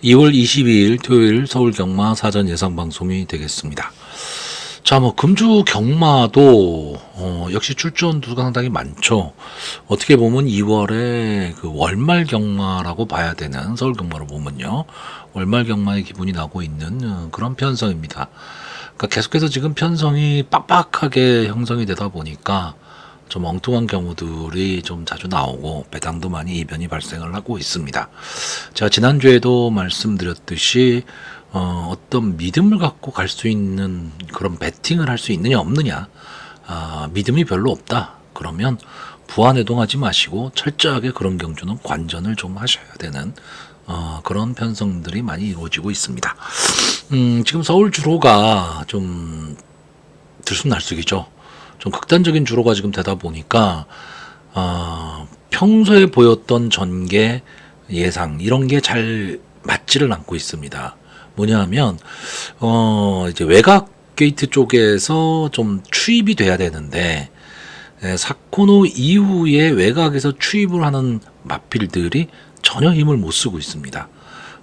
2월 22일 토요일 서울 경마 사전 예상 방송이 되겠습니다. 자, 금주 경마도 역시 출전수가 상당히 많죠. 어떻게 보면 2월에 그 월말 경마라고 봐야 되는, 서울 경마로 보면요, 월말 경마의 기분이 나고 있는 그런 편성입니다. 그러니까 계속해서 지금 편성이 빡빡하게 형성이 되다 보니까 좀 엉뚱한 경우들이 좀 자주 나오고 배당도 많이 이변이 발생을 하고 있습니다. 제가 지난주에도 말씀드렸듯이 어떤 믿음을 갖고 갈 수 있는 그런 베팅을 할 수 있느냐 없느냐, 믿음이 별로 없다 그러면 부안해동하지 마시고 철저하게 그런 경주는 관전을 좀 하셔야 되는 그런 편성들이 많이 이루어지고 있습니다. 지금 서울 주로가 좀 들쑥날쑥이죠. 좀 극단적인 주로가 지금 되다 보니까 평소에 보였던 전개 예상 이런 게 잘 맞지를 않고 있습니다. 뭐냐 하면 이제 외곽 게이트 쪽에서 좀 추입이 돼야 되는데 사코노 이후에 외곽에서 추입을 하는 마필들이 전혀 힘을 못 쓰고 있습니다.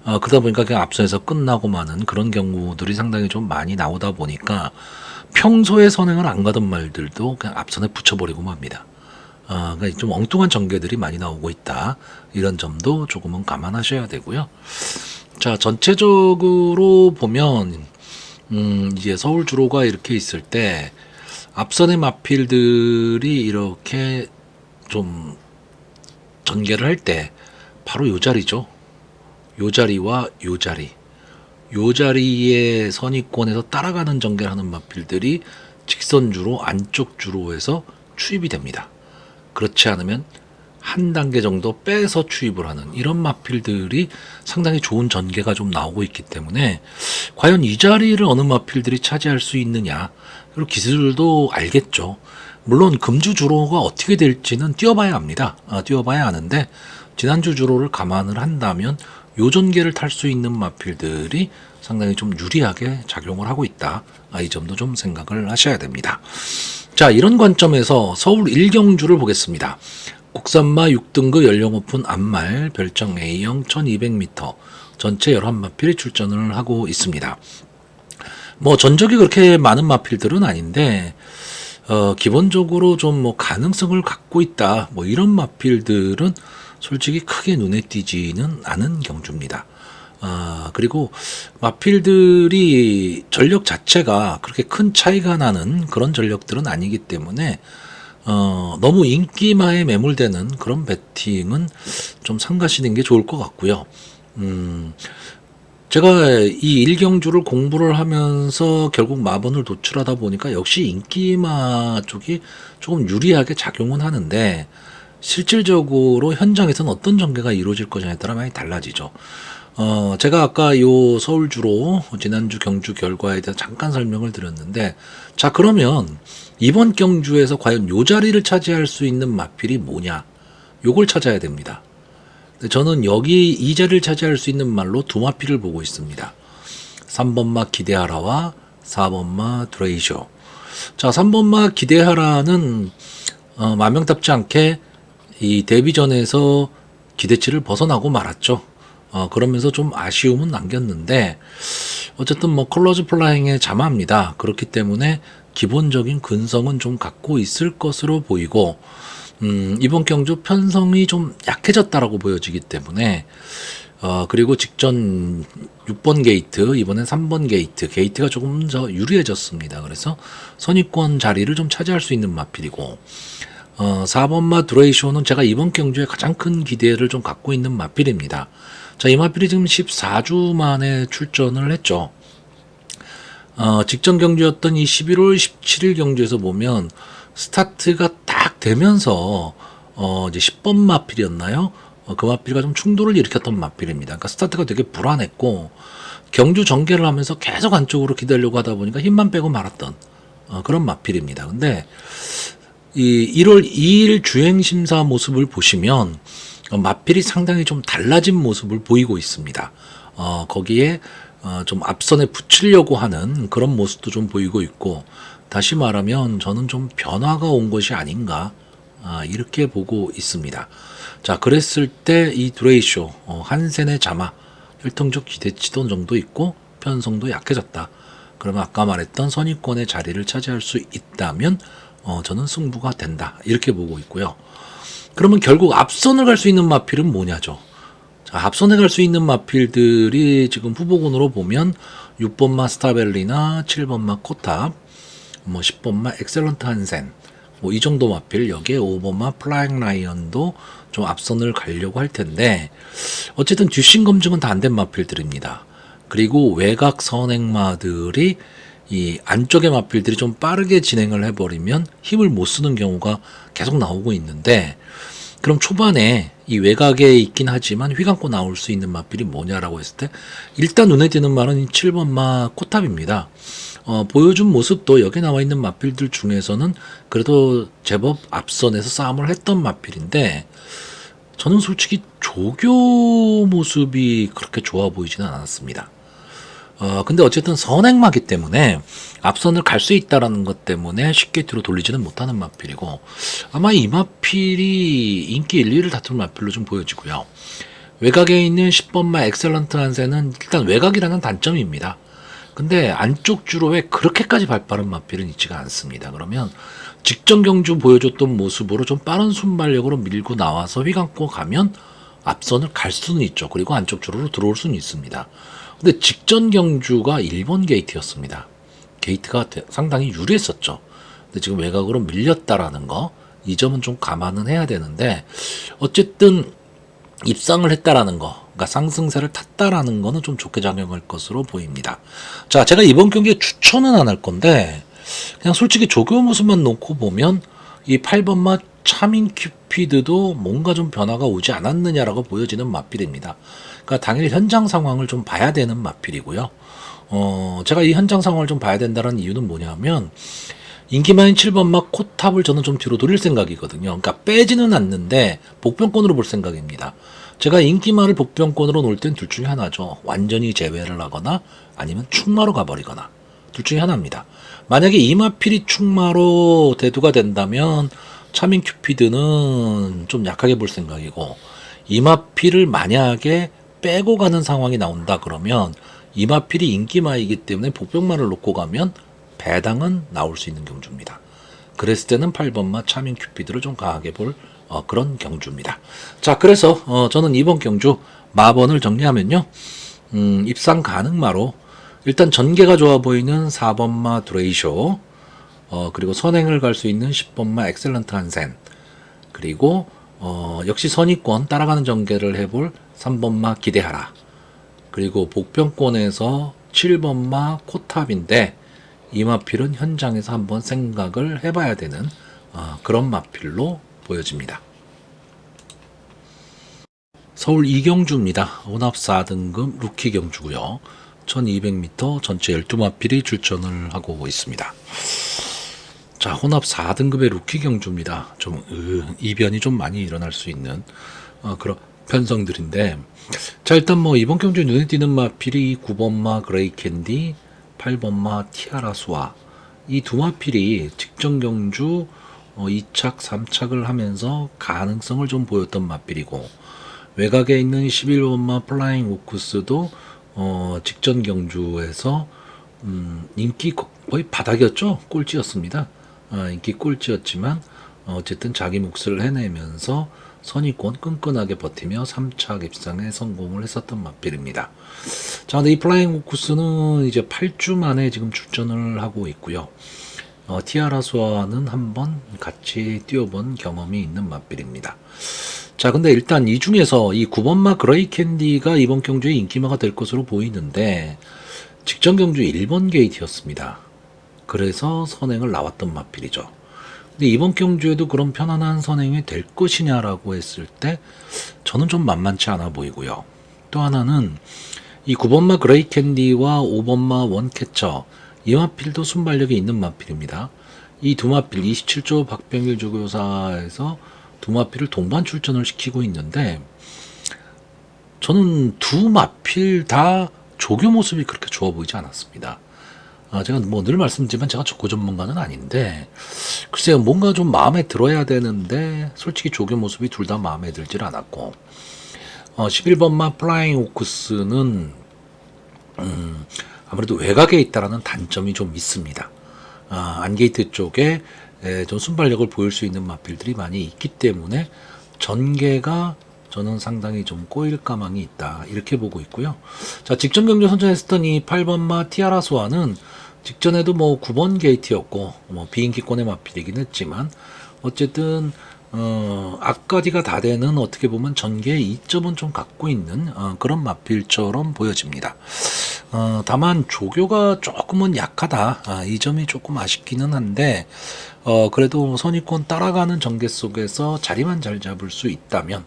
그러다 보니까 그냥 앞선에서 끝나고 마는 그런 경우들이 상당히 좀 많이 나오다 보니까 평소에 선행을 안 가던 말들도 그냥 앞선에 붙여버리고 맙니다. 그러니까 좀 엉뚱한 전개들이 많이 나오고 있다. 이런 점도 조금은 감안하셔야 되고요. 자, 전체적으로 보면 이제 서울 주로가 이렇게 있을 때 앞선의 마필들이 이렇게 좀 전개를 할 때 바로 요 자리죠. 요 자리와 요 자리. 요 자리의 선입권에서 따라가는 전개를 하는 마필들이 직선주로 안쪽 주로에서 추입이 됩니다. 그렇지 않으면 한 단계 정도 빼서 추입을 하는 이런 마필들이 상당히 좋은 전개가 좀 나오고 있기 때문에 과연 이 자리를 어느 마필들이 차지할 수 있느냐, 그리고 기술도 알겠죠. 물론 금주 주로가 어떻게 될지는 뛰어봐야 합니다. 뛰어봐야 하는데 지난주 주로를 감안을 한다면 요 전개를 탈 수 있는 마필들이 상당히 좀 유리하게 작용을 하고 있다. 이 점도 좀 생각을 하셔야 됩니다. 자, 이런 관점에서 서울 1경주를 보겠습니다. 국산마 6등급 연령 오픈 암말 별정 A형 1200m 전체 11마필이 출전을 하고 있습니다. 전적이 그렇게 많은 마필들은 아닌데 기본적으로 좀 가능성을 갖고 있다, 이런 마필들은 솔직히 크게 눈에 띄지는 않은 경주입니다. 그리고 마필들이 전력 자체가 그렇게 큰 차이가 나는 그런 전력들은 아니기 때문에 너무 인기마에 매몰되는 그런 배팅은 좀 삼가시는 게 좋을 것 같고요. 제가 이 1경주를 공부를 하면서 결국 마번을 도출하다 보니까 역시 인기마 쪽이 조금 유리하게 작용은 하는데 실질적으로 현장에서는 어떤 전개가 이루어질 것이냐에 따라 많이 달라지죠. 제가 아까 요 서울주로 지난주 경주 결과에 대해서 잠깐 설명을 드렸는데, 자, 그러면 이번 경주에서 과연 요 자리를 차지할 수 있는 마필이 뭐냐, 요걸 찾아야 됩니다. 저는 여기 이 자리를 차지할 수 있는 말로 두 마필을 보고 있습니다. 3번마 기대하라와 4번마 드레이쇼. 자, 3번마 기대하라는 만명답지 않게 이 데뷔전에서 기대치를 벗어나고 말았죠. 그러면서 좀 아쉬움은 남겼는데 어쨌든 컬러즈 플라잉의 자마입니다. 그렇기 때문에 기본적인 근성은 좀 갖고 있을 것으로 보이고 이번 경주 편성이 좀 약해졌다라고 보여지기 때문에 그리고 직전 6번 게이트, 이번엔 3번 게이트가 조금 더 유리해졌습니다. 그래서 선입권 자리를 좀 차지할 수 있는 마필이고 4번마 드레이쇼는 제가 이번 경주에 가장 큰 기대를 좀 갖고 있는 마필입니다. 자, 이 마필이 지금 14주 만에 출전을 했죠. 직전 경주였던 이 11월 17일 경주에서 보면 스타트가 딱 되면서 이제 10번 마필이었나요? 그 마필과 좀 충돌을 일으켰던 마필입니다. 그러니까 스타트가 되게 불안했고 경주 전개를 하면서 계속 안쪽으로 기다리려고 하다 보니까 힘만 빼고 말았던 그런 마필입니다. 근데 이 1월 2일 주행심사 모습을 보시면 마필이 상당히 좀 달라진 모습을 보이고 있습니다. 거기에 좀 앞선에 붙이려고 하는 그런 모습도 좀 보이고 있고, 다시 말하면 저는 좀 변화가 온 것이 아닌가, 이렇게 보고 있습니다. 자, 그랬을 때 이 드레이쇼, 한센의 자마, 혈통적 기대치도 정도 있고 편성도 약해졌다. 그러면 아까 말했던 선위권의 자리를 차지할 수 있다면 저는 승부가 된다. 이렇게 보고 있고요. 그러면 결국 앞선을 갈 수 있는 마필은 뭐냐죠. 자, 앞선에 갈 수 있는 마필들이 지금 후보군으로 보면 6번마 스타벨리나 7번마 코탑, 10번마 엑셀런트 한센, 이 정도 마필, 여기에 5번마 플라잉 라이언도 좀 앞선을 가려고 할 텐데, 어쨌든 듀싱 검증은 다 안 된 마필들입니다. 그리고 외곽 선행마들이 이 안쪽의 마필들이 좀 빠르게 진행을 해버리면 힘을 못 쓰는 경우가 계속 나오고 있는데, 그럼 초반에 이 외곽에 있긴 하지만 휘감고 나올 수 있는 마필이 뭐냐라고 했을 때 일단 눈에 띄는 말은 7번마 코탑입니다. 보여준 모습도 여기 나와 있는 마필들 중에서는 그래도 제법 앞선에서 싸움을 했던 마필인데 저는 솔직히 조교 모습이 그렇게 좋아 보이지는 않았습니다. 근데 어쨌든 선행마기 때문에 앞선을 갈 수 있다라는 것 때문에 쉽게 뒤로 돌리지는 못하는 마필이고 아마 이 마필이 인기 1, 2를 다툴 마필로 좀 보여지고요. 외곽에 있는 10번마 엑셀런트 한세는 일단 외곽이라는 단점입니다. 근데 안쪽 주로에 그렇게까지 발빠른 마필은 있지가 않습니다. 그러면 직전 경주 보여줬던 모습으로 좀 빠른 순발력으로 밀고 나와서 휘감고 가면 앞선을 갈 수는 있죠. 그리고 안쪽 주로로 들어올 수는 있습니다. 근데 직전 경주가 1번 게이트였습니다. 게이트가 상당히 유리했었죠. 근데 지금 외곽으로 밀렸다라는 거, 이 점은 좀 감안은 해야 되는데 어쨌든 입상을 했다라는 거, 그러니까 상승세를 탔다라는 거는 좀 좋게 작용할 것으로 보입니다. 자, 제가 이번 경기에 추천은 안 할 건데 그냥 솔직히 조교 모습만 놓고 보면 이 8번마 차민 큐피드도 뭔가 좀 변화가 오지 않았느냐라고 보여지는 마필입니다. 그러니까 당연히 현장 상황을 좀 봐야 되는 마필이고요. 제가 이 현장 상황을 좀 봐야 된다는 이유는 뭐냐면 인기 많은 7번마 코탑을 저는 좀 뒤로 돌릴 생각이거든요. 그러니까 빼지는 않는데 복병권으로 볼 생각입니다. 제가 인기마를 복병권으로 놓을 땐 둘 중에 하나죠. 완전히 제외를 하거나 아니면 충마로 가버리거나 둘 중에 하나입니다. 만약에 이 마필이 충마로 대두가 된다면 차민 큐피드는 좀 약하게 볼 생각이고 이 마필을 만약에 빼고 가는 상황이 나온다 그러면 이 마필이 인기마이기 때문에 복병마를 놓고 가면 배당은 나올 수 있는 경주입니다. 그랬을 때는 8번마 차민 큐피드를 좀 강하게 볼 그런 경주입니다. 자, 그래서 저는 이번 경주 마번을 정리하면요. 입상 가능마로 일단 전개가 좋아 보이는 4번마 드레이쇼, 그리고 선행을 갈 수 있는 10번마 엑셀런트 한센, 그리고 역시 선의권 따라가는 전개를 해볼 3번마 기대하라, 그리고 복병권에서 7번마 코탑인데 이 마필은 현장에서 한번 생각을 해봐야 되는 그런 마필로 보여집니다. 서울 이경주입니다. 혼합 4등급 루키 경주고요. 1200m 전체 12마필이 출전을 하고 있습니다. 자, 혼합 4등급의 루키 경주입니다. 좀 이변이 좀 많이 일어날 수 있는 그런 편성들인데, 자, 일단 뭐 이번 경주에 눈에 띄는 마필이 9번마 그레이 캔디, 8번마 티아라 수아, 이 두 마필이 직전 경주 2착, 3착을 하면서 가능성을 좀 보였던 마필이고, 외곽에 있는 11번마 플라잉 오쿠스도 직전 경주에서 인기 거의 바닥이었죠. 꼴찌였습니다. 인기 꼴찌였지만 어쨌든 자기 몫을 해내면서 선의권 끈끈하게 버티며 3착 입상에 성공을 했었던 마필입니다. 자, 근데 이 플라잉 오쿠스는 이제 8주 만에 지금 출전을 하고 있고요. 티아라수와는 한번 같이 뛰어본 경험이 있는 마필입니다. 자, 근데 일단 이 중에서 이 9번마 그레이 캔디가 이번 경주의 인기마가 될 것으로 보이는데 직전 경주 1번 게이트였습니다. 그래서 선행을 나왔던 마필이죠. 근데 이번 경주에도 그런 편안한 선행이 될 것이냐라고 했을 때 저는 좀 만만치 않아 보이고요. 또 하나는 이 9번마 그레이 캔디와 5번마 원캐쳐, 이 마필도 순발력이 있는 마필입니다. 이 두 마필 27조 박병일 조교사에서 두 마필을 동반 출전을 시키고 있는데 저는 두 마필 다 조교 모습이 그렇게 좋아 보이지 않았습니다. 제가 뭐 늘 말씀드리지만 제가 조교 전문가는 아닌데 글쎄요, 뭔가 좀 마음에 들어야 되는데 솔직히 조교 모습이 둘 다 마음에 들질 않았고, 11번마 플라잉 오크스는 아무래도 외곽에 있다라는 단점이 좀 있습니다. 안게이트 쪽에 좀 순발력을 보일 수 있는 마필들이 많이 있기 때문에 전개가 저는 상당히 좀 꼬일 가망이 있다, 이렇게 보고 있고요. 자, 직전 경주 선전했었던 이 8번마 티아라소아는 직전에도 뭐 9번 게이트였고 뭐 비인기권의 마필이긴 했지만 어쨌든 앞가디가 다 되는, 어떻게 보면 전개의 이점은 좀 갖고 있는 그런 마필처럼 보여집니다. 다만 조교가 조금은 약하다, 이 점이 조금 아쉽기는 한데 그래도 선입권 따라가는 전개 속에서 자리만 잘 잡을 수 있다면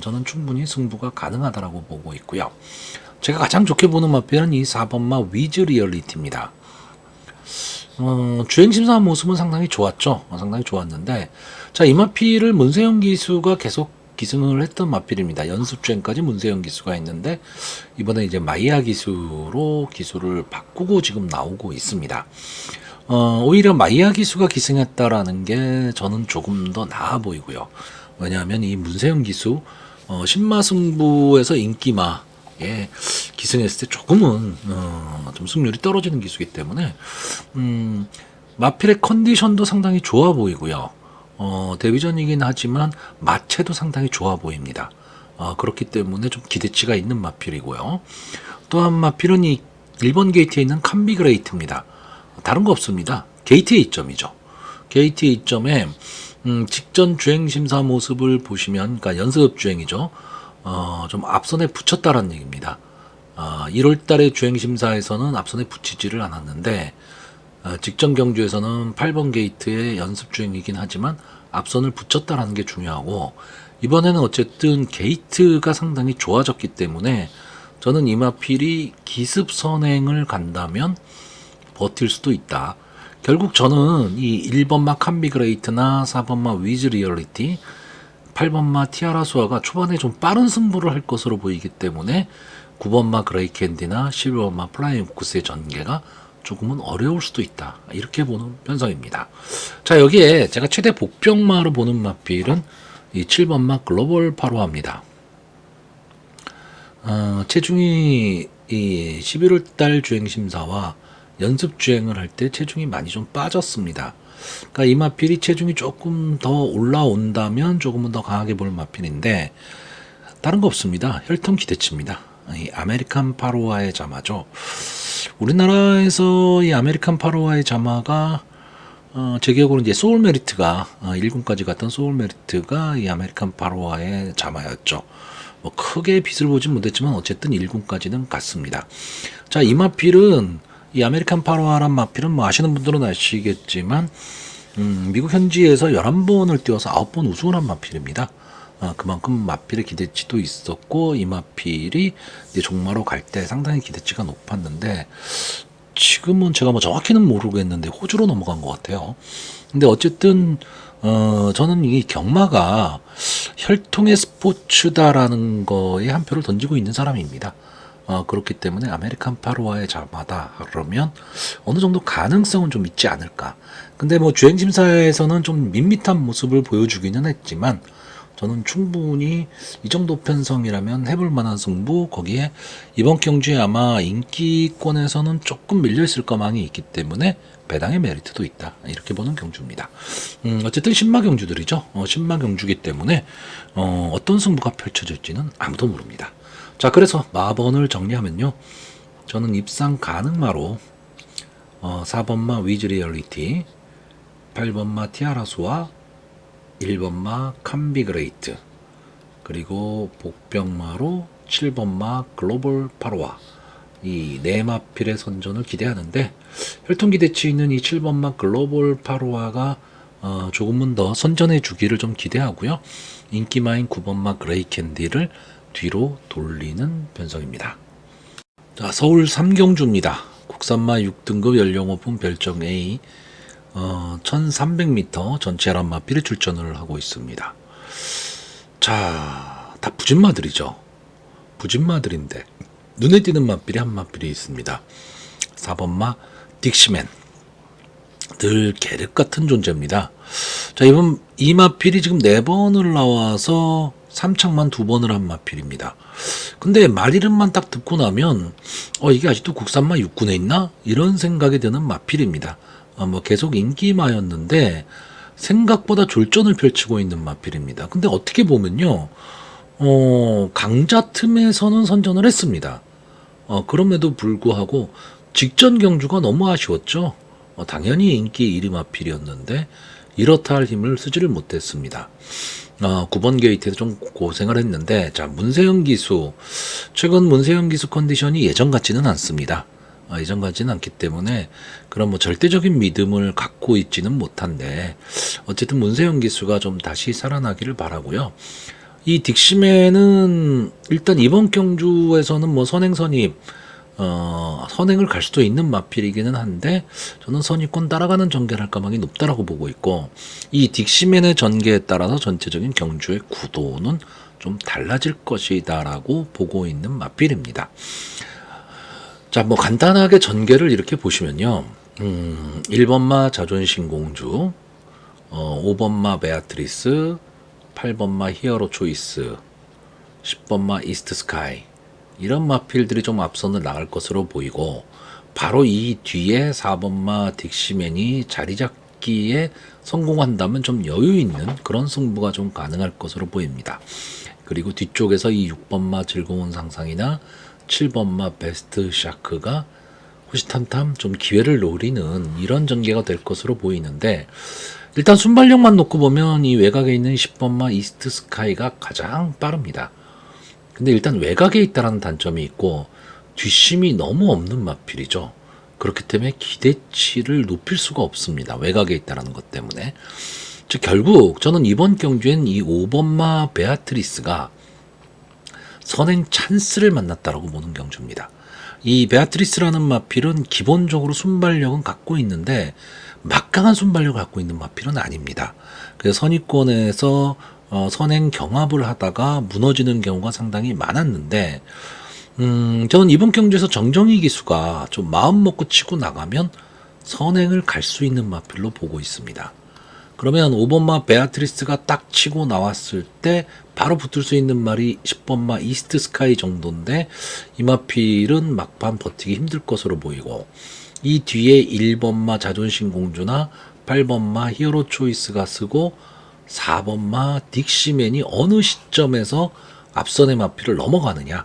저는 충분히 승부가 가능하다라고 보고 있고요. 제가 가장 좋게 보는 마필은 이 4번마 위즈 리얼리티입니다. 주행심사 모습은 상당히 좋았죠. 상당히 좋았는데, 자, 이 마필을 문세영 기수가 계속 기승을 했던 마필입니다. 연습 주행까지 문세영 기수가 있는데, 이번에 이제 마이야 기수로 기수를 바꾸고 지금 나오고 있습니다. 오히려 마이야 기수가 기승했다라는 게 저는 조금 더 나아 보이고요. 왜냐하면 이 문세영 기수, 신마승부에서 인기마에 기승했을 때 조금은 좀 승률이 떨어지는 기수이기 때문에 마필의 컨디션도 상당히 좋아 보이고요. 데뷔전이긴 하지만 마체도 상당히 좋아 보입니다. 그렇기 때문에 좀 기대치가 있는 마필이고요. 또한 마필은 이 1번 게이트에 있는 캄비그레이트입니다. 다른 거 없습니다. 게이트의 이점이죠. 게이트의 이점에 직전 주행 심사 모습을 보시면, 그러니까 연습 주행이죠. 좀 앞선에 붙였다라는 얘기입니다. 1월 달에 주행 심사에서는 앞선에 붙이지를 않았는데, 직전 경주에서는 8번 게이트의 연습 주행이긴 하지만 앞선을 붙였다라는 게 중요하고, 이번에는 어쨌든 게이트가 상당히 좋아졌기 때문에 저는 이 마필이 기습 선행을 간다면 버틸 수도 있다. 결국 저는 이 1번마 캄비그레이트나 4번마 위즈 리얼리티, 8번마 티아라수아가 초반에 좀 빠른 승부를 할 것으로 보이기 때문에 9번마 그레이 캔디나 11번마 플라잉 오크스의 전개가 조금은 어려울 수도 있다, 이렇게 보는 편성입니다. 자, 여기에 제가 최대 복병마로 보는 마필은 이 7번마 글로벌 파로아입니다. 체중이 이 11월달 주행심사와 연습 주행을 할 때 체중이 많이 좀 빠졌습니다. 그러니까 이 마필이 체중이 조금 더 올라온다면 조금은 더 강하게 볼 마필인데, 다른 거 없습니다. 혈통 기대치입니다. 이 아메리칸 파로아의 자마죠. 우리나라에서 이 아메리칸 파로아의 자마가 제 기억으로 이제 소울 메리트가 1군까지 갔던 소울 메리트가 이 아메리칸 파로아의 자마였죠. 뭐 크게 빛을 보진 못했지만 어쨌든 1군까지는 갔습니다. 자, 이 마필은, 이 아메리칸 파로아란 마필은 뭐 아시는 분들은 아시겠지만 미국 현지에서 11번을 뛰어서 9번 우승을 한 마필입니다. 그만큼 마필의 기대치도 있었고, 이 마필이 이제 종마로 갈 때 상당히 기대치가 높았는데, 지금은 제가 뭐 정확히는 모르겠는데 호주로 넘어간 것 같아요. 근데 어쨌든 저는 이 경마가 혈통의 스포츠다라는 거에 한 표를 던지고 있는 사람입니다. 그렇기 때문에 아메리칸 파로아의 자마다 그러면 어느 정도 가능성은 좀 있지 않을까. 근데 뭐 주행심사에서는 좀 밋밋한 모습을 보여주기는 했지만 저는 충분히 이 정도 편성이라면 해볼 만한 승부, 거기에 이번 경주에 아마 인기권에서는 조금 밀려있을 거망이 있기 때문에 배당의 메리트도 있다, 이렇게 보는 경주입니다. 어쨌든 신마 경주들이죠. 신마 경주기 때문에 어떤 승부가 펼쳐질지는 아무도 모릅니다. 자, 그래서 마번을 정리하면요, 저는 입상 가능마로 4번마 위즈 리얼리티, 8번마 티아라수와 1번마 캄비그레이트, 그리고 복병마로 7번마 글로벌 파로아, 이 네 마필의 선전을 기대하는데, 혈통 기대치 있는 이 7번마 글로벌 파로아가 조금은 더 선전해 주기를 좀 기대하고요. 인기마인 9번마 그레이 캔디를 뒤로 돌리는 편성입니다. 자, 서울 3경주입니다. 국산마 6등급 연령 오픈 별정 A, 1300m 전체 란마필에 출전을 하고 있습니다. 자, 다 부진마들이죠. 부진마들인데 눈에 띄는 마필이 한 마필이 있습니다. 4번마 딕시맨, 늘 계륵 같은 존재입니다. 자, 이번 이 마필이 지금 4번을 나와서 3착만 2번을 한 마필입니다. 근데 말 이름만 딱 듣고 나면 이게 아직도 국산마 6군에 있나? 이런 생각이 드는 마필입니다. 뭐 계속 인기마였는데 생각보다 졸전을 펼치고 있는 마필입니다. 근데 어떻게 보면요, 강자 틈에서는 선전을 했습니다. 그럼에도 불구하고 직전 경주가 너무 아쉬웠죠. 당연히 인기 1위 마필이었는데 이렇다 할 힘을 쓰지를 못했습니다. 9번 게이트에서 좀 고생을 했는데, 자, 문세영 기수. 최근 문세영 기수 컨디션이 예전 같지는 않습니다. 예전 같지는 않기 때문에 그런 뭐 절대적인 믿음을 갖고 있지는 못한데, 어쨌든 문세영 기수가 좀 다시 살아나기를 바라고요. 이 딕시맨은 일단 이번 경주에서는 뭐 선행선입, 선행을 갈 수도 있는 마필이기는 한데, 저는 선입권 따라가는 전개를 할 가망이 높다라고 보고 있고, 이 딕시맨의 전개에 따라서 전체적인 경주의 구도는 좀 달라질 것이다라고 보고 있는 마필입니다. 자, 뭐 간단하게 전개를 이렇게 보시면요, 1번마 자존심 공주, 5번마 베아트리스, 8번마 히어로 초이스, 10번마 이스트 스카이, 이런 마필들이 좀 앞선을 나갈 것으로 보이고, 바로 이 뒤에 4번마 딕시맨이 자리 잡기에 성공한다면 좀 여유 있는 그런 승부가 좀 가능할 것으로 보입니다. 그리고 뒤쪽에서 이 6번마 즐거운 상상이나 7번마 베스트 샤크가 호시탐탐 좀 기회를 노리는 이런 전개가 될 것으로 보이는데, 일단 순발력만 놓고 보면 이 외곽에 있는 10번마 이스트 스카이가 가장 빠릅니다. 근데 일단 외곽에 있다는 단점이 있고 뒷심이 너무 없는 마필이죠. 그렇기 때문에 기대치를 높일 수가 없습니다. 외곽에 있다는 것 때문에. 즉 결국 저는 이번 경주엔 이 5번마 베아트리스가 선행 찬스를 만났다라고 보는 경주입니다. 이 베아트리스라는 마필은 기본적으로 순발력은 갖고 있는데 막강한 순발력을 갖고 있는 마필은 아닙니다. 그래서 선입권에서 선행 경합을 하다가 무너지는 경우가 상당히 많았는데, 저는 이번 경주에서 정정희 기수가 좀 마음 먹고 치고 나가면 선행을 갈 수 있는 마필로 보고 있습니다. 그러면 5번마 베아트리스가 딱 치고 나왔을 때 바로 붙을 수 있는 말이 10번마 이스트 스카이 정도인데, 이 마필은 막판 버티기 힘들 것으로 보이고, 이 뒤에 1번마 자존심 공주나 8번마 히어로 초이스가 쓰고 4번마 딕시맨이 어느 시점에서 앞선의 마필을 넘어가느냐,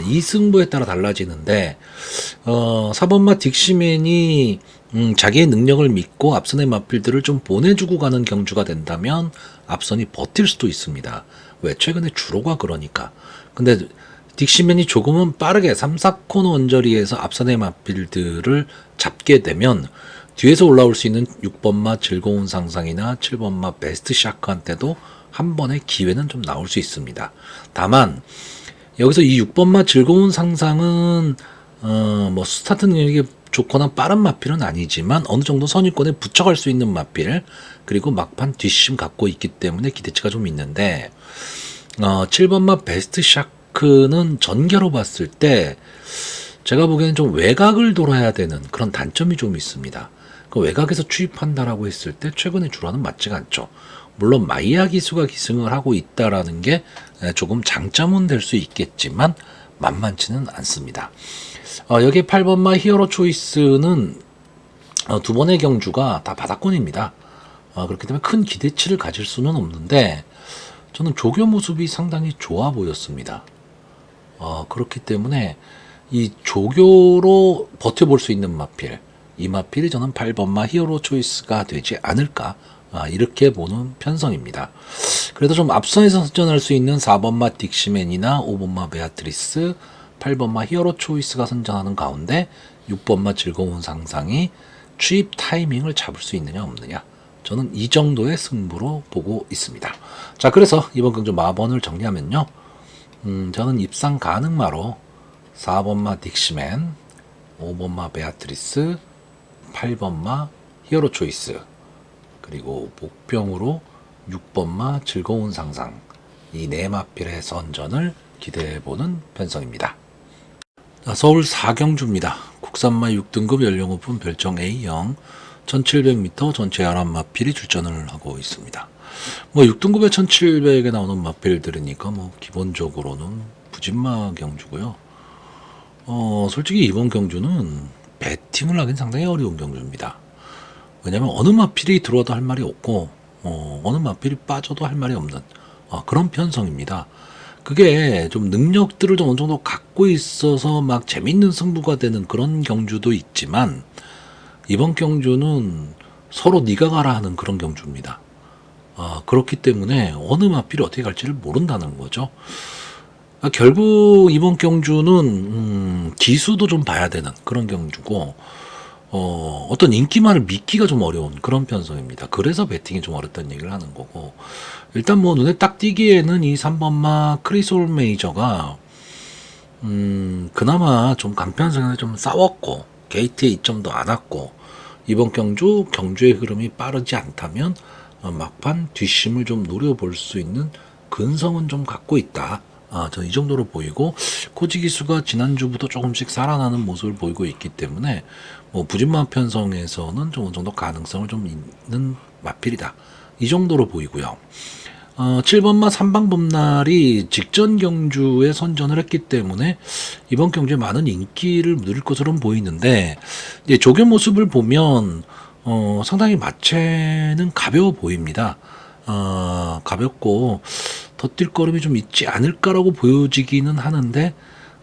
이 승부에 따라 달라지는데, 4번마 딕시맨이 자기의 능력을 믿고 앞선의 마필들을 좀 보내주고 가는 경주가 된다면 앞선이 버틸 수도 있습니다. 왜? 최근에 주로가 그러니까. 근데 딕시맨이 조금은 빠르게 3, 4코너 언저리에서 앞선의 마필들을 잡게 되면 뒤에서 올라올 수 있는 6번마 즐거운 상상이나 7번마 베스트 샤크한테도 한 번의 기회는 좀 나올 수 있습니다. 다만 여기서 이 6번마 즐거운 상상은 뭐 스타트 능력이 좋거나 빠른 마필은 아니지만 어느 정도 선입권에 붙여갈 수 있는 마필, 그리고 막판 뒷심 갖고 있기 때문에 기대치가 좀 있는데, 7번마 베스트 샤크는 전개로 봤을 때 제가 보기에는 좀 외곽을 돌아야 되는 그런 단점이 좀 있습니다. 그 외곽에서 추입한다라고 했을 때 최근의 주라는 맞지가 않죠. 물론 마이야 기수가 기승을 하고 있다라는 게 조금 장점은 될 수 있겠지만 만만치는 않습니다. 여기 8번마 히어로 초이스는 두 번의 경주가 다 바닥권입니다. 그렇기 때문에 큰 기대치를 가질 수는 없는데, 저는 조교 모습이 상당히 좋아 보였습니다. 그렇기 때문에 이 조교로 버텨볼 수 있는 마필, 이 마필이 저는 8번마 히어로 초이스가 되지 않을까, 이렇게 보는 편성입니다. 그래도 좀 앞선에서 선전할 수 있는 4번마 딕시맨이나 5번마 베아트리스, 8번마 히어로 초이스가 선전하는 가운데 6번마 즐거운 상상이 추입 타이밍을 잡을 수 있느냐 없느냐, 저는 이 정도의 승부로 보고 있습니다. 자, 그래서 이번 경주 마번을 정리하면요, 저는 입상 가능마로 4번마 딕시맨, 5번마 베아트리스, 8번마 히어로 초이스, 그리고 복병으로 6번마 즐거운 상상, 이 네 마필의 선전을 기대해보는 편성입니다. 서울 4경주입니다. 국산마 6등급 연령 오픈 별정 A형, 1700m 전체 11마필이 출전을 하고 있습니다. 뭐 6등급에 1700에 나오는 마필들이니까 뭐 기본적으로는 부진마 경주고요. 솔직히 이번 경주는 배팅을 하긴 상당히 어려운 경주입니다. 왜냐면 어느 마필이 들어와도 할 말이 없고 어느 마필이 빠져도 할 말이 없는 그런 편성입니다. 그게 좀 능력들을 좀 어느 정도 갖고 있어서 막 재밌는 승부가 되는 그런 경주도 있지만 이번 경주는 서로 네가 가라 하는 그런 경주입니다. 그렇기 때문에 어느 마필이 어떻게 갈지를 모른다는 거죠. 결국 이번 경주는 기수도 좀 봐야 되는 그런 경주고 어떤 인기만을 믿기가 좀 어려운 그런 편성입니다. 그래서 배팅이 좀 어렵다는 얘기를 하는 거고, 일단 뭐 눈에 딱 띄기에는 이 3번마 크리솔 메이저가 그나마 좀 간편성에 좀 싸웠고 게이트에 이점도 안 왔고 이번 경주의 흐름이 빠르지 않다면 막판 뒷심을 좀 노려볼 수 있는 근성은 좀 갖고 있다. 저는 이 정도로 보이고 코지기수가 지난주부터 조금씩 살아나는 모습을 보이고 있기 때문에 뭐 부진마 편성에서는 좀 어느 정도 가능성을 좀 있는 마필이다. 이 정도로 보이고요. 7번마 삼방범날이 직전 경주에 선전을 했기 때문에 이번 경주에 많은 인기를 누릴 것으로는 보이는데 이제 조교 모습을 보면 상당히 마체는 가벼워 보입니다. 가볍고 덧뛸걸음이 좀 있지 않을까라고 보여지기는 하는데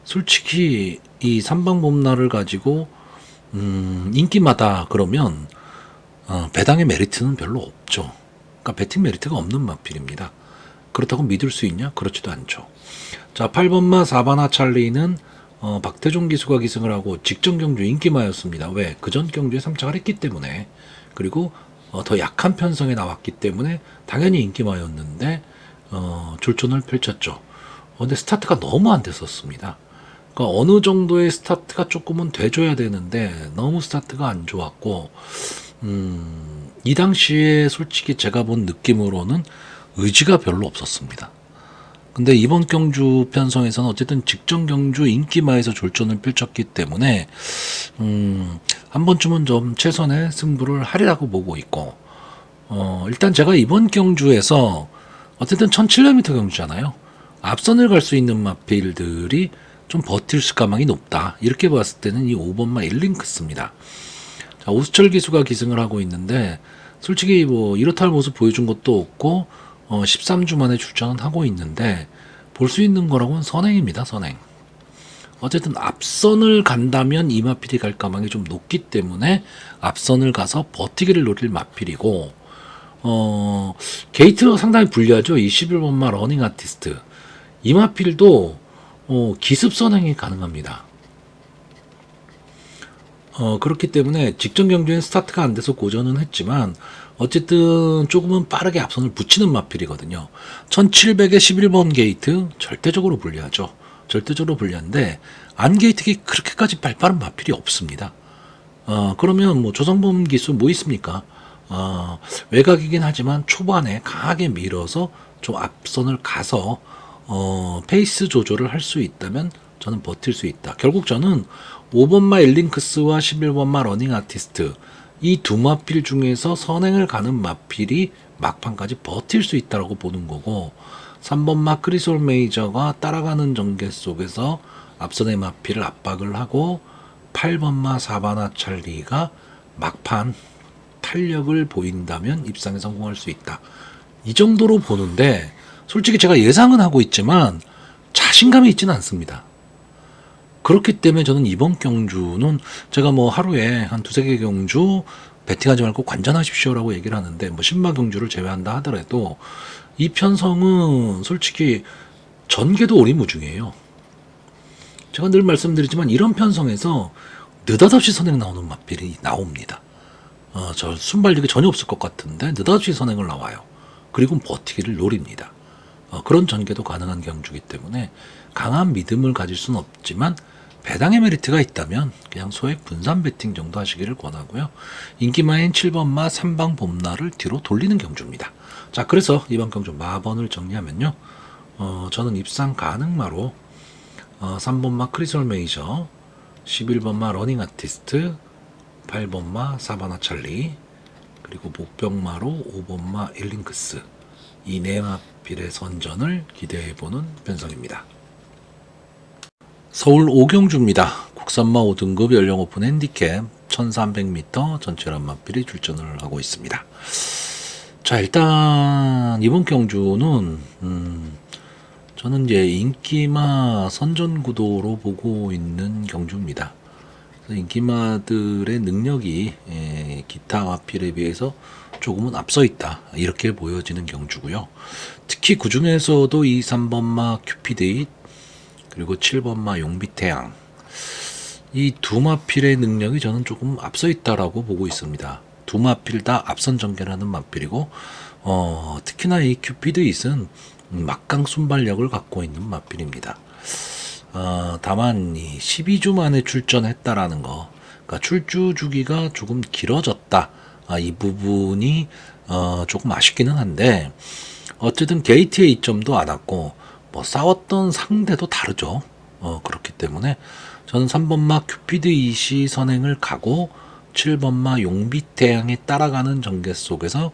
솔직히 이 삼방범날을 가지고 인기마다 그러면 배당의 메리트는 별로 없죠. 그러니까 배팅 메리트가 없는 마필입니다. 그렇다고 믿을 수 있냐? 그렇지도 않죠. 자, 8번마 4바나 찰리는 박태종 기수가 기승을 하고 직전 경주 인기마였습니다. 왜? 그전 경주에 3착을 했기 때문에, 그리고 더 약한 편성에 나왔기 때문에 당연히 인기마였는데 졸전을 펼쳤죠. 근데 스타트가 너무 안 됐었습니다. 그러니까 어느 정도의 스타트가 조금은 돼줘야 되는데 너무 스타트가 안 좋았고 이 당시에 솔직히 제가 본 느낌으로는 의지가 별로 없었습니다. 근데 이번 경주 편성에서는 어쨌든 직전 경주 인기마에서 졸전을 펼쳤기 때문에 한 번쯤은 좀 최선의 승부를 하리라고 보고 있고 일단 제가 이번 경주에서 어쨌든 1700m 경주잖아요. 앞선을 갈 수 있는 마필들이 좀 버틸 가망이 높다. 이렇게 봤을 때는 이 5번마 일링크스입니다. 자, 오수철 기수가 기승을 하고 있는데 솔직히 뭐 이렇다 할 모습 보여준 것도 없고 13주 만에 출전은 하고 있는데 볼 수 있는 거라고는 선행입니다. 선행. 어쨌든 앞선을 간다면 이 마필이 갈 가망이 좀 높기 때문에 앞선을 가서 버티기를 노릴 마필이고 게이트가 상당히 불리하죠. 이 11번마 러닝 아티스트 이 마필도 기습 선행이 가능합니다. 그렇기 때문에 직전 경주엔 스타트가 안 돼서 고전은 했지만 어쨌든 조금은 빠르게 앞선을 붙이는 마필이거든요. 1700에 11번 게이트 절대적으로 불리하죠. 절대적으로 불리한데 안 게이트기 그렇게까지 발빠른 마필이 없습니다. 그러면 뭐 조성범 기수 뭐 있습니까? 외곽이긴 하지만 초반에 강하게 밀어서 좀 앞선을 가서 페이스 조절을 할 수 있다면 저는 버틸 수 있다. 결국 저는 5번마 일링크스와 11번마 러닝 아티스트 이 두 마필 중에서 선행을 가는 마필이 막판까지 버틸 수 있다고 보는 거고 3번마 크리솔 메이저가 따라가는 전개 속에서 앞선의 마필을 압박을 하고 8번마 사바나 찰리가 막판 탄력을 보인다면 입상에 성공할 수 있다. 이 정도로 보는데 솔직히 제가 예상은 하고 있지만 자신감이 있지는 않습니다. 그렇기 때문에 저는 이번 경주는 제가 뭐 하루에 한 두세 개 경주 배팅하지 말고 관전하십시오라고 얘기를 하는데 뭐 신마 경주를 제외한다 하더라도 이 편성은 솔직히 전개도 오리무중이에요. 제가 늘 말씀드리지만 이런 편성에서 느닷없이 선행 나오는 마필이 나옵니다. 저 순발력이 전혀 없을 것 같은데 느닷없이 선행을 나와요. 그리고 버티기를 노립니다. 그런 전개도 가능한 경주이기 때문에 강한 믿음을 가질 수는 없지만 배당의 메리트가 있다면 그냥 소액 분산 배팅 정도 하시기를 권하고요. 인기마인 7번마 3방 봄날을 뒤로 돌리는 경주입니다. 자, 그래서 이번 경주 마번을 정리하면요. 저는 입상 가능마로 3번마 크리솔 메이저, 11번마 러닝 아티스트, 8번마 사바나 찰리, 그리고 목병마로 5번마 일링크스, 이 네 마필의 선전을 기대해보는 편성입니다. 서울 오경주입니다. 국산마 5등급 연령 오픈 핸디캡 1300m 전체란 마필이 출전을 하고 있습니다. 자, 일단 이번 경주는 저는 이제 인기마 선전 구도로 보고 있는 경주입니다. 인기마들의 능력이 기타 마필에 비해서 조금은 앞서 있다, 이렇게 보여지는 경주고요. 특히 그 중에서도 이 3번마 큐피드, 그리고 7번마 용비태양, 이 두 마필의 능력이 저는 조금 앞서 있다라고 보고 있습니다. 두 마필 다 앞선 전개라는 마필이고, 특히나 이 큐피드잇은 막강 순발력을 갖고 있는 마필입니다. 다만 이 12주 만에 출전했다라는 거, 그러니까 출주 주기가 조금 길어졌다, 이 부분이 조금 아쉽기는 한데, 어쨌든 게이트에 이점도 안 왔고 뭐 싸웠던 상대도 다르죠. 그렇기 때문에 저는 3번마 큐피드잇이 선행을 가고 7번마 용비태양이 따라가는 전개 속에서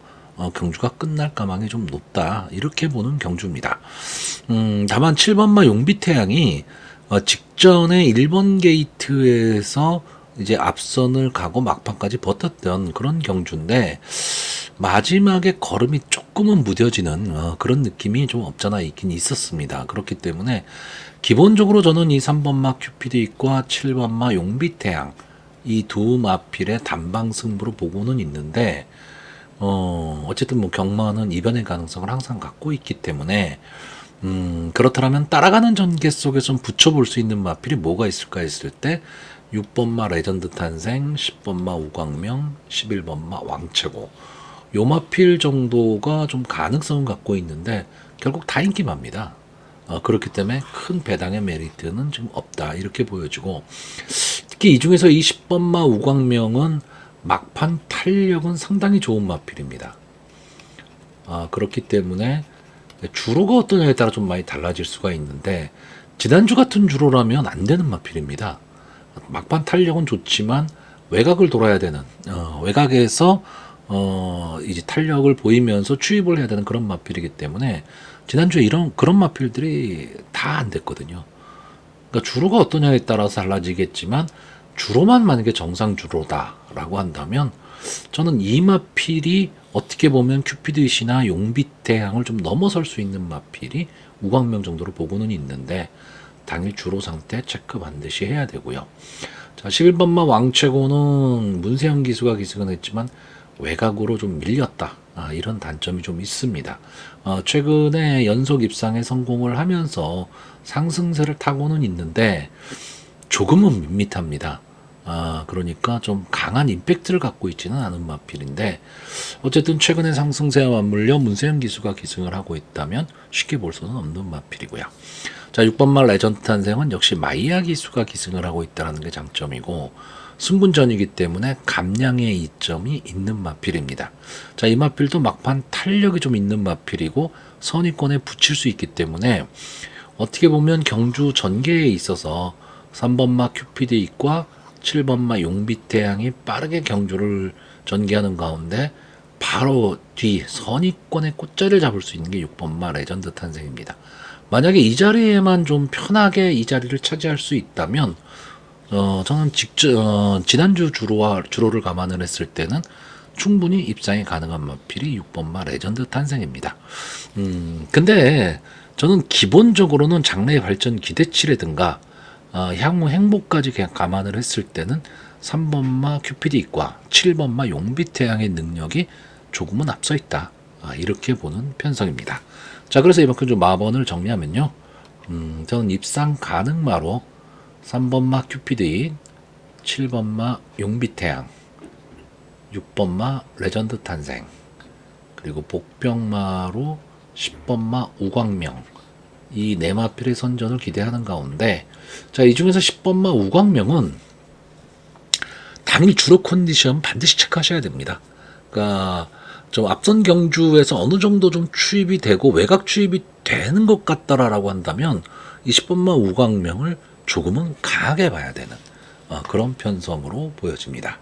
경주가 끝날 가망이 좀 높다, 이렇게 보는 경주입니다. 다만 7번마 용비태양이 직전에 1번 게이트에서 이제 앞선을 가고 막판까지 버텼던 그런 경주인데, 마지막에 걸음이 조금은 무뎌지는 그런 느낌이 좀 없잖아 있긴 있었습니다. 그렇기 때문에 기본적으로 저는 이 3번마 큐피드잇과 7번마 용비태양, 이 두 마필의 단방 승부로 보고는 있는데, 어쨌든 뭐 경마는 이변의 가능성을 항상 갖고 있기 때문에, 그렇다면 따라가는 전개 속에 좀 붙여볼 수 있는 마필이 뭐가 있을까 했을 때 6번마 레전드 탄생, 10번마 우광명, 11번마 왕최고, 요 마필 정도가 좀 가능성을 갖고 있는데 결국 다 인기마입니다. 그렇기 때문에 큰 배당의 메리트는 지금 없다, 이렇게 보여지고, 특히 이 중에서 이 10번마 우광명은 막판 탄력은 상당히 좋은 마필입니다. 그렇기 때문에 주로가 어떠냐에 따라 좀 많이 달라질 수가 있는데, 지난주 같은 주로라면 안 되는 마필입니다. 막판 탄력은 좋지만 외곽을 돌아야 되는, 외곽에서 이제 탄력을 보이면서 추입을 해야 되는 그런 마필이기 때문에 지난주에 그런 마필들이 다 안 됐거든요. 그러니까 주로가 어떠냐에 따라서 달라지겠지만, 주로만 만약에 정상 주로다라고 한다면 저는 이 마필이 어떻게 보면 큐피드잇이나 용비태양을 좀 넘어설 수 있는 마필이 우광명 정도로 보고는 있는데, 당일 주로 상태 체크 반드시 해야 되고요. 자, 11번마 왕최고는 문세영 기수가 기승은 했지만 외곽으로 좀 밀렸다, 이런 단점이 좀 있습니다. 최근에 연속 입상에 성공을 하면서 상승세를 타고는 있는데 조금은 밋밋합니다. 그러니까 좀 강한 임팩트를 갖고 있지는 않은 마필인데, 어쨌든 최근에 상승세와 맞물려 문세영 기수가 기승을 하고 있다면 쉽게 볼 수는 없는 마필이고요. 자, 6번마 레전드 탄생은 역시 마이야 기수가 기승을 하고 있다는 게 장점이고, 승분전이기 때문에 감량의 이점이 있는 마필입니다. 자, 이 마필도 막판 탄력이 좀 있는 마필이고 선위권에 붙일 수 있기 때문에 어떻게 보면 경주 전개에 있어서 3번마 큐피드잇과 7번마 용비태양이 빠르게 경주를 전개하는 가운데 바로 뒤 선위권의 꽃자리를 잡을 수 있는 게 6번마 레전드 탄생입니다. 만약에 이 자리에만 좀 편하게 이 자리를 차지할 수 있다면, 저는 지난주 주로를 감안을 했을 때는 충분히 입상이 가능한 마필이 6번마 레전드 탄생입니다. 근데 저는 기본적으로는 장래의 발전 기대치라든가 향후 행보까지 그냥 감안을 했을 때는 3번마 큐피드잇과 7번마 용비태양의 능력이 조금은 앞서 있다, 이렇게 보는 편성입니다. 자, 그래서 이만큼 좀 마번을 정리하면요, 저는 입상 가능마로 3번마 큐피드잇, 7번마 용비태양, 6번마 레전드 탄생, 그리고 복병마로 10번마 우광명, 이 네 마필의 선전을 기대하는 가운데, 자, 이 중에서 10번마 우광명은 당일 주로 컨디션 반드시 체크하셔야 됩니다. 그러니까 좀 앞선 경주에서 어느 정도 좀 추입이 되고 외곽 추입이 되는 것 같다라고 한다면 이 10번마 우광명을 조금은 강하게 봐야 되는 그런 편성으로 보여집니다.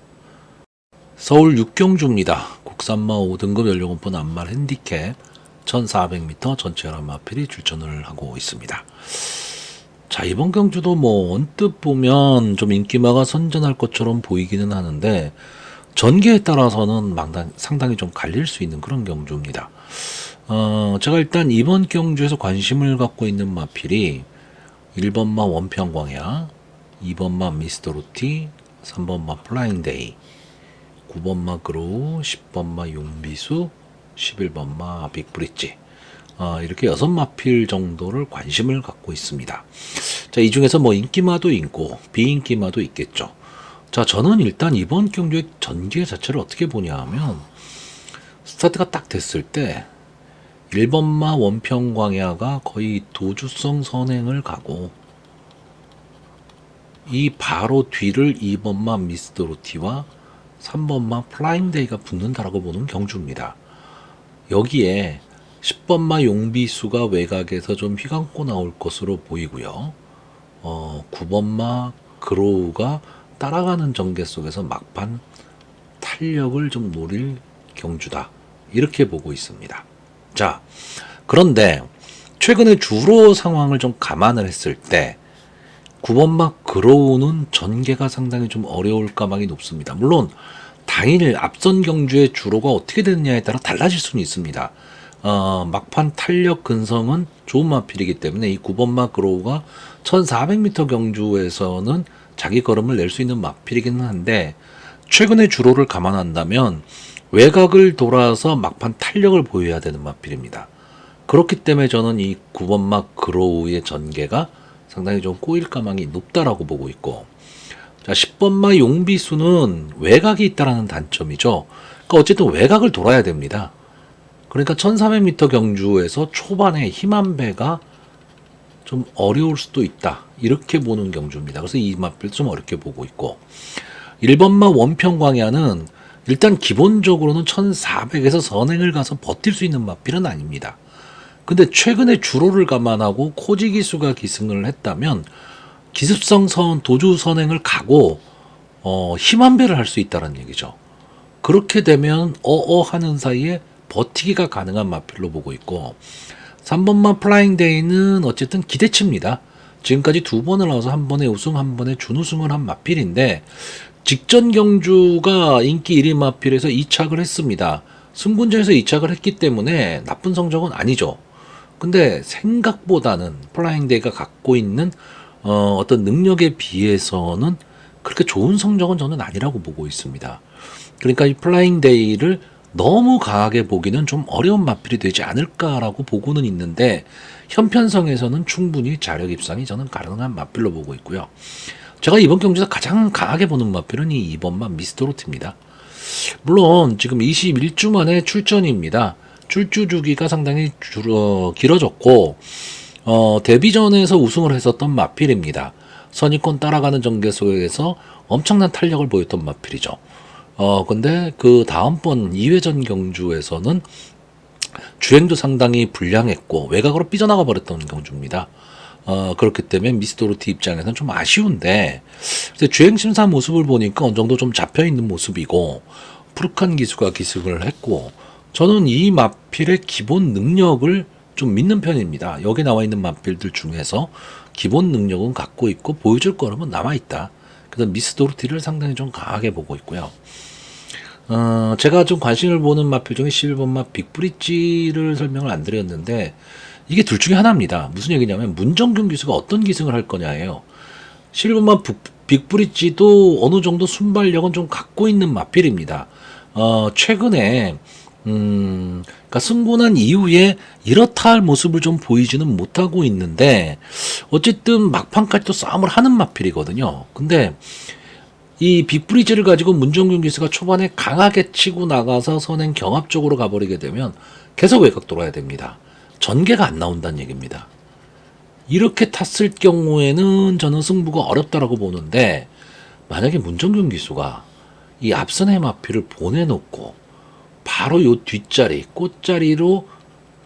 서울 6경주입니다. 국산마 5등급 연료금분 암말 핸디캡 1400m 전체 혈압 마필이 출전을 하고 있습니다. 자, 이번 경주도 뭐 언뜻 보면 좀 인기마가 선전할 것처럼 보이기는 하는데 전개에 따라서는 상당히 좀 갈릴 수 있는 그런 경주입니다. 제가 일단 이번 경주에서 관심을 갖고 있는 마필이 1번마 원평광야, 2번마 미스터로티, 3번마 플라잉데이, 9번마 그로우, 10번마 용비수, 11번마 빅브릿지, 이렇게 6마필 정도를 관심을 갖고 있습니다. 자, 이 중에서 뭐 인기마도 있고 비인기마도 있겠죠. 자, 저는 일단 이번 경주의 전개 자체를 어떻게 보냐 하면 스타트가 딱 됐을 때 1번마 원평광야가 거의 도주성 선행을 가고 이 바로 뒤를 2번마 미스터로티와 3번마 플라잉데이가 붙는다라고 보는 경주입니다. 여기에 10번마 용비수가 외곽에서 좀 휘감고 나올 것으로 보이고요. 9번마 그로우가 따라가는 전개 속에서 막판 탄력을 좀 노릴 경주다. 이렇게 보고 있습니다. 자, 그런데 최근에 주로 상황을 좀 감안을 했을 때 9번마 그로우는 전개가 상당히 좀 어려울 가망이 높습니다. 물론 당일 앞선 경주의 주로가 어떻게 되느냐에 따라 달라질 수는 있습니다. 막판 탄력 근성은 좋은 마필이기 때문에 이 9번마 그로우가 1400m 경주에서는 자기 걸음을 낼 수 있는 마필이기는 한데 최근의 주로를 감안한다면 외곽을 돌아서 막판 탄력을 보여야 되는 마필입니다. 그렇기 때문에 저는 이 9번마 그로우의 전개가 상당히 좀 꼬일 가망이 높다라고 보고 있고, 자, 10번마 용비수는 외곽이 있다라는 단점이죠. 그러니까 어쨌든 외곽을 돌아야 됩니다. 그러니까 1400m 경주에서 초반에 힘한 배가 좀 어려울 수도 있다. 이렇게 보는 경주입니다. 그래서 이 마필도 좀 어렵게 보고 있고, 1번마 원평광야는 일단 기본적으로는 1400에서 선행을 가서 버틸 수 있는 마필은 아닙니다. 근데 최근에 주로를 감안하고 코지기수가 기승을 했다면 기습성 도주 선행을 가고 힘한 배를 할 수 있다는 얘기죠. 그렇게 되면 하는 사이에 버티기가 가능한 마필로 보고 있고, 3번마 플라잉데이는 어쨌든 기대치입니다. 지금까지 2번을 나와서 한 번에 우승, 한 번에 준우승을 한 마필인데 직전 경주가 인기 1위 마필에서 2착을 했습니다. 승분전에서 2착을 했기 때문에 나쁜 성적은 아니죠. 근데 생각보다는 플라잉데이가 갖고 있는 어떤 능력에 비해서는 그렇게 좋은 성적은 저는 아니라고 보고 있습니다. 그러니까 이 플라잉데이를 너무 강하게 보기는 좀 어려운 마필이 되지 않을까라고 보고는 있는데 형편성에서는 충분히 자력 입상이 저는 가능한 마필로 보고 있고요. 제가 이번 경기에서 가장 강하게 보는 마필은 이 2번마 미스터로트입니다. 물론 지금 21주 만에 출전입니다. 출주 주기가 상당히 길어졌고 데뷔전에서 우승을 했었던 마필입니다. 선입권 따라가는 전개 속에서 엄청난 탄력을 보였던 마필이죠. 근데 그 다음번 2회전 경주에서는 주행도 상당히 불량했고 외곽으로 삐져나가 버렸던 경주입니다. 그렇기 때문에 미스터로티 입장에서는 좀 아쉬운데 주행 심사 모습을 보니까 어느 정도 좀 잡혀 있는 모습이고 푸르칸 기수가 기승을 했고, 저는 이 마필의 기본 능력을 좀 믿는 편입니다. 여기 나와 있는 마필들 중에서 기본 능력은 갖고 있고 보여줄 거라면 남아있다. 그래서 미스터로티를 상당히 좀 강하게 보고 있고요. 제가 좀 관심을 보는 마필 중에 11번마 빅브릿지를 설명을 안 드렸는데 이게 둘 중에 하나입니다. 무슨 얘기냐면 문정균 기수가 어떤 기승을 할 거냐예요. 11번마 빅브릿지도 어느 정도 순발력은 좀 갖고 있는 마필입니다. 최근에 그러니까 승분한 이후에 이렇다 할 모습을 좀 보이지는 못하고 있는데 어쨌든 막판까지도 싸움을 하는 마필이거든요. 근데 이 빅브리지를 가지고 문정균 기수가 초반에 강하게 치고 나가서 선행 경합 쪽으로 가버리게 되면 계속 외곽 돌아야 됩니다. 전개가 안 나온다는 얘기입니다. 이렇게 탔을 경우에는 저는 승부가 어렵다라고 보는데, 만약에 문정균 기수가 이 앞선의 마필을 보내놓고 바로 요 뒷자리 꽃자리로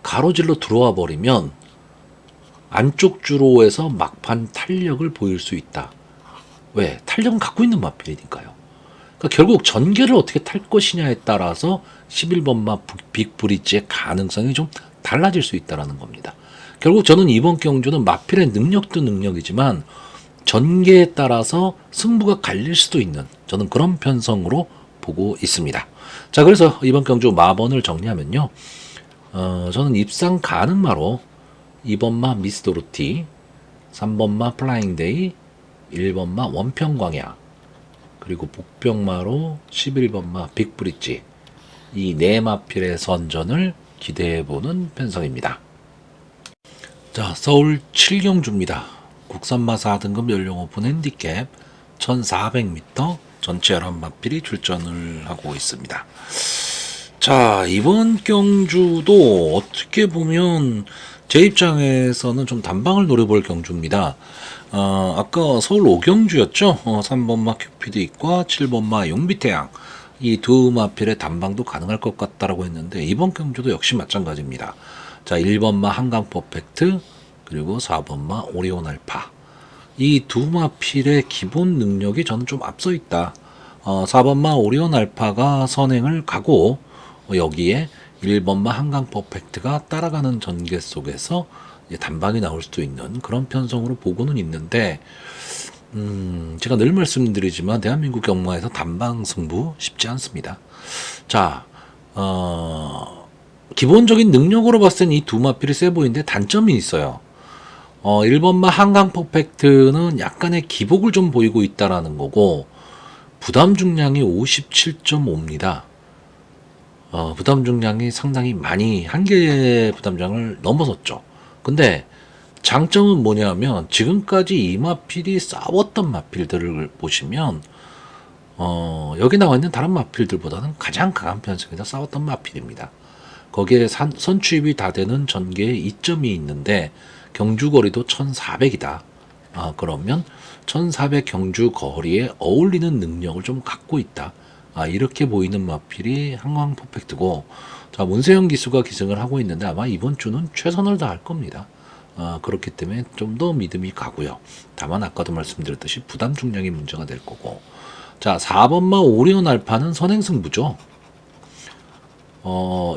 가로질러 들어와 버리면 안쪽 주로에서 막판 탄력을 보일 수 있다. 왜? 탄력은 갖고 있는 마필이니까요. 그러니까 결국 전개를 어떻게 탈 것이냐에 따라서 11번마 빅브릿지의 가능성이 좀 달라질 수 있다는 겁니다. 결국 저는 이번 경주는 마필의 능력도 능력이지만 전개에 따라서 승부가 갈릴 수도 있는, 저는 그런 편성으로 보고 있습니다. 자, 그래서 이번 경주 마번을 정리하면요. 저는 입상 가능마로 2번마 미스 도로티, 3번마 플라잉데이, 1번마 원평광야, 그리고 복병마로 11번마 빅브릿지, 이 네 마필의 선전을 기대해보는 편성입니다. 자, 서울 7경주입니다. 국산마 4등급 연령 오픈 핸디캡 1400m 전체 11마필이 출전을 하고 있습니다. 자, 이번 경주도 어떻게 보면 제 입장에서는 좀 단방을 노려볼 경주입니다. 아까 서울 5경주였죠. 3번마 큐피드익과 7번마 용비태양, 이 두 마필의 단방도 가능할 것 같다라고 했는데 이번 경주도 역시 마찬가지입니다. 자, 1번마 한강 퍼펙트, 그리고 4번마 오리온 알파, 이 두 마필의 기본 능력이 저는 좀 앞서 있다. 4번마 오리온 알파가 선행을 가고 여기에 1번마 한강 퍼펙트가 따라가는 전개 속에서 단방이 나올 수도 있는 그런 편성으로 보고는 있는데, 제가 늘 말씀드리지만 대한민국 경마에서 단방 승부 쉽지 않습니다. 자, 기본적인 능력으로 봤을 땐 이 두 마필이 세 보이는데 단점이 있어요. 1번마 한강 퍼펙트는 약간의 기복을 좀 보이고 있다라는 거고, 부담 중량이 57.5입니다. 부담 중량이 상당히 많이, 한 개의 부담장을 넘어섰죠. 근데 장점은 뭐냐면 지금까지 이 마필이 싸웠던 마필들을 보시면 여기 나와 있는 다른 마필들보다는 가장 강한 편성에서 싸웠던 마필입니다. 거기에 선추입이 다 되는 전개에 이점이 있는데 경주거리도 1400이다. 그러면 1400 경주거리에 어울리는 능력을 좀 갖고 있다. 이렇게 보이는 마필이 한강 퍼펙트고, 자, 문세영 기수가 기승을 하고 있는데 아마 이번 주는 최선을 다할 겁니다. 그렇기 때문에 좀 더 믿음이 가고요. 다만 아까도 말씀드렸듯이 부담 중량이 문제가 될 거고, 자, 4번마 오리온 알파는 선행승부죠.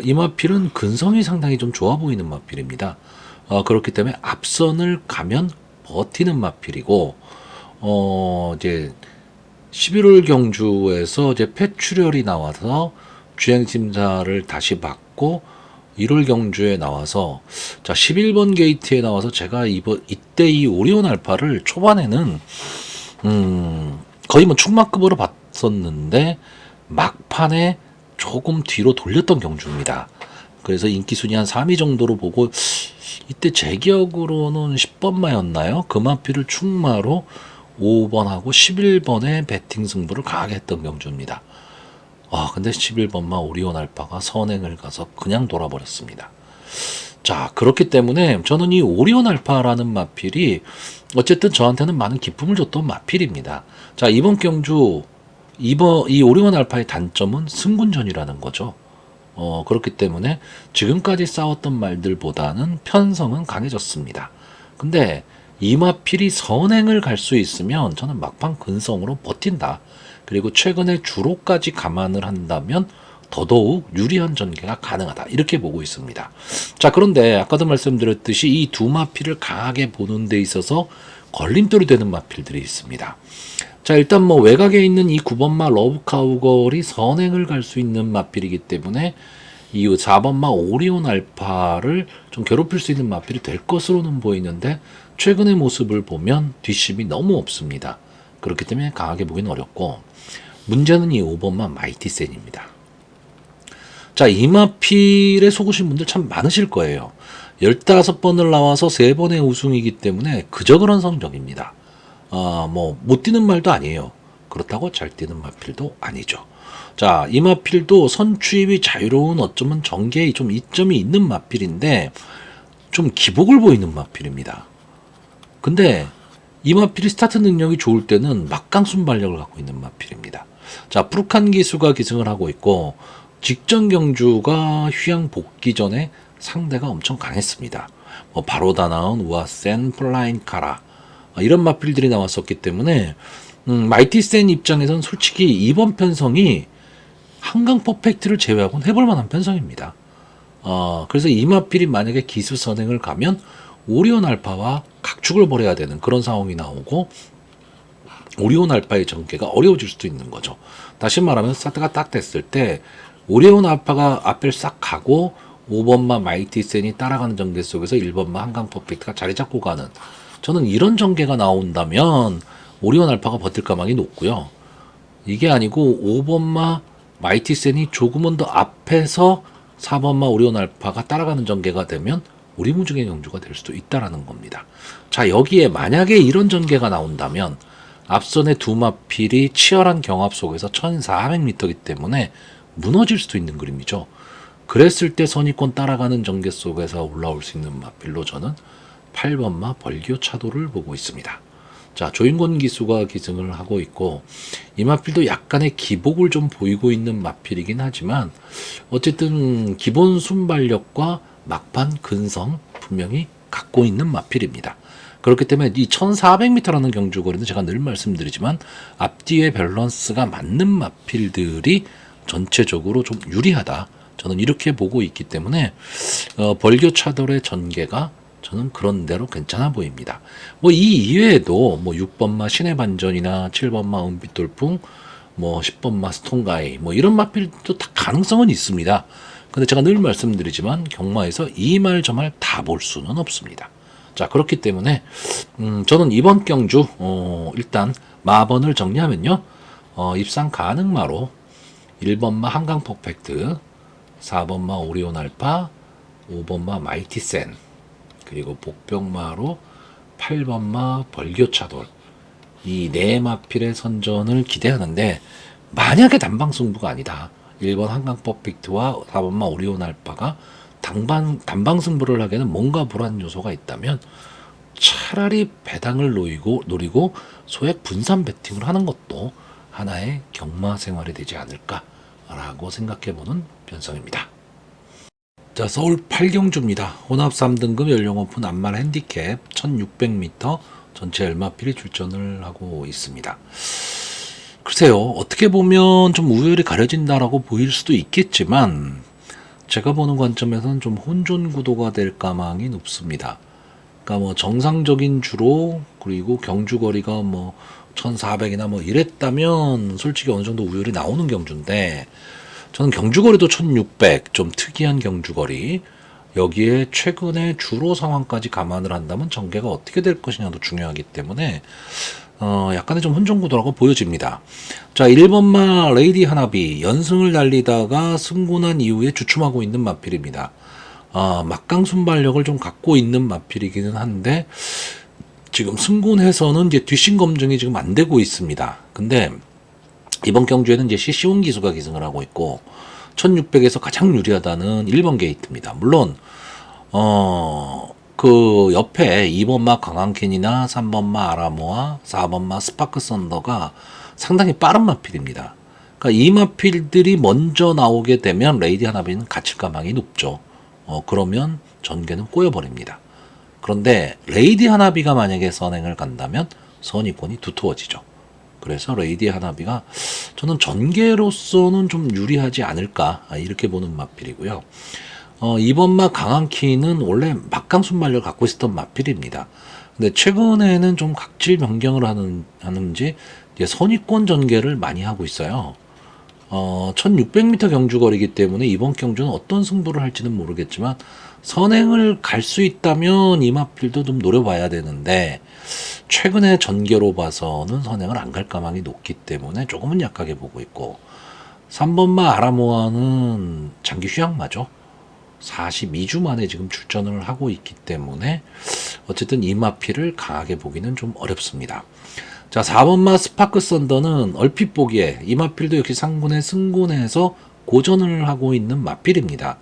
이 마필은 근성이 상당히 좀 좋아 보이는 마필입니다. 그렇기 때문에 앞선을 가면 버티는 마필이고, 이제 11월 경주에서 이제 폐출혈이 나와서 주행 심사를 다시 받고 1월 경주에 나와서, 자, 11번 게이트에 나와서 제가 이때 이 오리온 알파를 초반에는 거의 뭐 충마급으로 봤었는데 막판에 조금 뒤로 돌렸던 경주입니다. 그래서 인기 순위 한 3위 정도로 보고, 이때 제 기억으로는 10번마였나요? 그 마필을 충마로 5번하고 11번에 배팅 승부를 강하게 했던 경주입니다. 근데 11번마 오리온 알파가 선행을 가서 그냥 돌아버렸습니다. 자, 그렇기 때문에 저는 이 오리온 알파라는 마필이 어쨌든 저한테는 많은 기쁨을 줬던 마필입니다. 자, 이번 경주 이 오리온 알파의 단점은 승군전이라는 거죠. 그렇기 때문에 지금까지 싸웠던 말들보다는 편성은 강해졌습니다. 근데 이 마필이 선행을 갈 수 있으면 저는 막판 근성으로 버틴다. 그리고 최근에 주로까지 감안을 한다면 더더욱 유리한 전개가 가능하다. 이렇게 보고 있습니다. 자, 그런데 아까도 말씀드렸듯이 이 두 마필을 강하게 보는 데 있어서 걸림돌이 되는 마필들이 있습니다. 자, 일단 뭐 외곽에 있는 이 9번마 러브카우걸이 선행을 갈 수 있는 마필이기 때문에 이 4번마 오리온 알파를 좀 괴롭힐 수 있는 마필이 될 것으로는 보이는데 최근의 모습을 보면 뒷심이 너무 없습니다. 그렇기 때문에 강하게 보기는 어렵고, 문제는 이 5번마 마이티센입니다. 자, 이 마필에 속으신 분들 참 많으실 거예요. 15번을 나와서 3번의 우승이기 때문에 그저 그런 성적입니다. 뭐 못 뛰는 말도 아니에요. 그렇다고 잘 뛰는 마필도 아니죠. 자, 이 마필도 선추입이 자유로운, 어쩌면 전개에 좀 이점이 있는 마필인데 좀 기복을 보이는 마필입니다. 근데 이 마필이 스타트 능력이 좋을 때는 막강 순발력을 갖고 있는 마필입니다. 자, 푸르칸 기수가 기승을 하고 있고, 직전 경주가 휴양 복귀 전에 상대가 엄청 강했습니다. 바로 다 나온 우아센, 플라인 카라, 이런 마필들이 나왔었기 때문에 마이티 센 입장에선 솔직히 이번 편성이 한강 퍼펙트를 제외하고는 해볼 만한 편성입니다. 그래서 이마필이 만약에 기수 선행을 가면 오리온 알파와 각축을 벌여야 되는 그런 상황이 나오고 오리온 알파의 전개가 어려워질 수도 있는 거죠. 다시 말하면 스타트가 딱 됐을 때 오리온 알파가 앞을 싹 가고 5번마 마이티 센이 따라가는 전개 속에서 1번마 한강 퍼펙트가 자리 잡고 가는, 저는 이런 전개가 나온다면 오리온 알파가 버틸 가망이 높고요. 이게 아니고 5번마 마이티 센이 조금은 더 앞에서 4번마 오리온 알파가 따라가는 전개가 되면 오리무중의 경주가 될 수도 있다라는 겁니다. 자, 여기에 만약에 이런 전개가 나온다면 앞선의 두 마필이 치열한 경합 속에서 1400m이기 때문에 무너질 수도 있는 그림이죠. 그랬을 때 선입권 따라가는 전개 속에서 올라올 수 있는 마필로 저는 8번마 벌교 차도를 보고 있습니다. 자, 조인권 기수가 기승을 하고 있고 이 마필도 약간의 기복을 좀 보이고 있는 마필이긴 하지만 어쨌든 기본 순발력과 막판 근성 분명히 갖고 있는 마필입니다. 그렇기 때문에 이 1400m라는 경주거리는 제가 늘 말씀드리지만 앞뒤의 밸런스가 맞는 마필들이 전체적으로 좀 유리하다, 저는 이렇게 보고 있기 때문에 벌교 차돌의 전개가 저는 그런 대로 괜찮아 보입니다. 뭐 이 이외에도 뭐 6번마 신의 반전이나 7번마 은빛 돌풍, 뭐 10번마 스톤가이, 뭐 이런 마필도 다 가능성은 있습니다. 근데 제가 늘 말씀드리지만 경마에서 이 말 저 말 다 볼 수는 없습니다. 자, 그렇기 때문에 저는 이번 경주 일단 마번을 정리하면요, 입상 가능마로 1번마 한강 퍼펙트, 4번마 오리온 알파, 5번마 마이티 센, 그리고 복병마로 8번마 벌교차돌, 이 네 마필의 선전을 기대하는데 만약에 단방 승부가 아니다, 1번 한강 퍼펙트와 4번마 오리온 알파가 단방 승부를 하기에는 뭔가 불안 요소가 있다면 차라리 배당을 노리고 소액 분산 베팅을 하는 것도 하나의 경마 생활이 되지 않을까라고 생각해보는 편성입니다. 자, 서울 8경주입니다. 혼합 3등급 연령 오픈 안말 핸디캡 1600m 전체 열마필이 출전을 하고 있습니다. 글쎄요, 어떻게 보면 좀 우열이 가려진다라고 보일 수도 있겠지만 제가 보는 관점에서는 좀 혼존 구도가 될 가망이 높습니다. 그러니까 뭐 정상적인 주로, 그리고 경주 거리가 뭐 1400이나 뭐 이랬다면 솔직히 어느 정도 우열이 나오는 경주인데, 저는 경주거리도 1600, 좀 특이한 경주거리, 여기에 최근의 주로 상황까지 감안을 한다면 전개가 어떻게 될 것이냐도 중요하기 때문에 약간의 좀 혼종구도라고 보여집니다. 자, 1번마 레이디 하나비 연승을 달리다가 승군한 이후에 주춤하고 있는 마필입니다. 막강 순발력을 좀 갖고 있는 마필이기는 한데 지금 승군해서는 이제 뒷심 검증이 지금 안 되고 있습니다. 근데 이번 경주에는 이제 시시온 기수가 기승을 하고 있고 1600에서 가장 유리하다는 1번 게이트입니다. 물론 그 옆에 2번마 강한캔이나 3번마 아라모아, 4번마 스파크 썬더가 상당히 빠른 마필입니다. 그러니까 이 마필들이 먼저 나오게 되면 레이디 하나비는 갇힐 가망이 높죠. 그러면 전개는 꼬여버립니다. 그런데 레이디 하나비가 만약에 선행을 간다면 선입권이 두터워지죠. 그래서 레이디 하나비가 저는 전개로서는 좀 유리하지 않을까, 이렇게 보는 마필이고요. 2번마 강한키는 원래 막강 순발력을 갖고 있었던 마필입니다. 근데 최근에는 좀 각질 변경을 하는지 이제 선입권 전개를 많이 하고 있어요. 1600m 경주거리이기 때문에 이번 경주는 어떤 승부를 할지는 모르겠지만 선행을 갈 수 있다면 이 마필도 좀 노려봐야 되는데 최근의 전개로 봐서는 선행을 안 갈 가망이 높기 때문에 조금은 약하게 보고 있고, 3번마 아라모아는 장기 휴양마죠. 42주 만에 지금 출전을 하고 있기 때문에 어쨌든 이 마필을 강하게 보기는 좀 어렵습니다. 자, 4번마 스파크 썬더는 얼핏 보기에 이 마필도 역시 상군의 승군에서 고전을 하고 있는 마필입니다.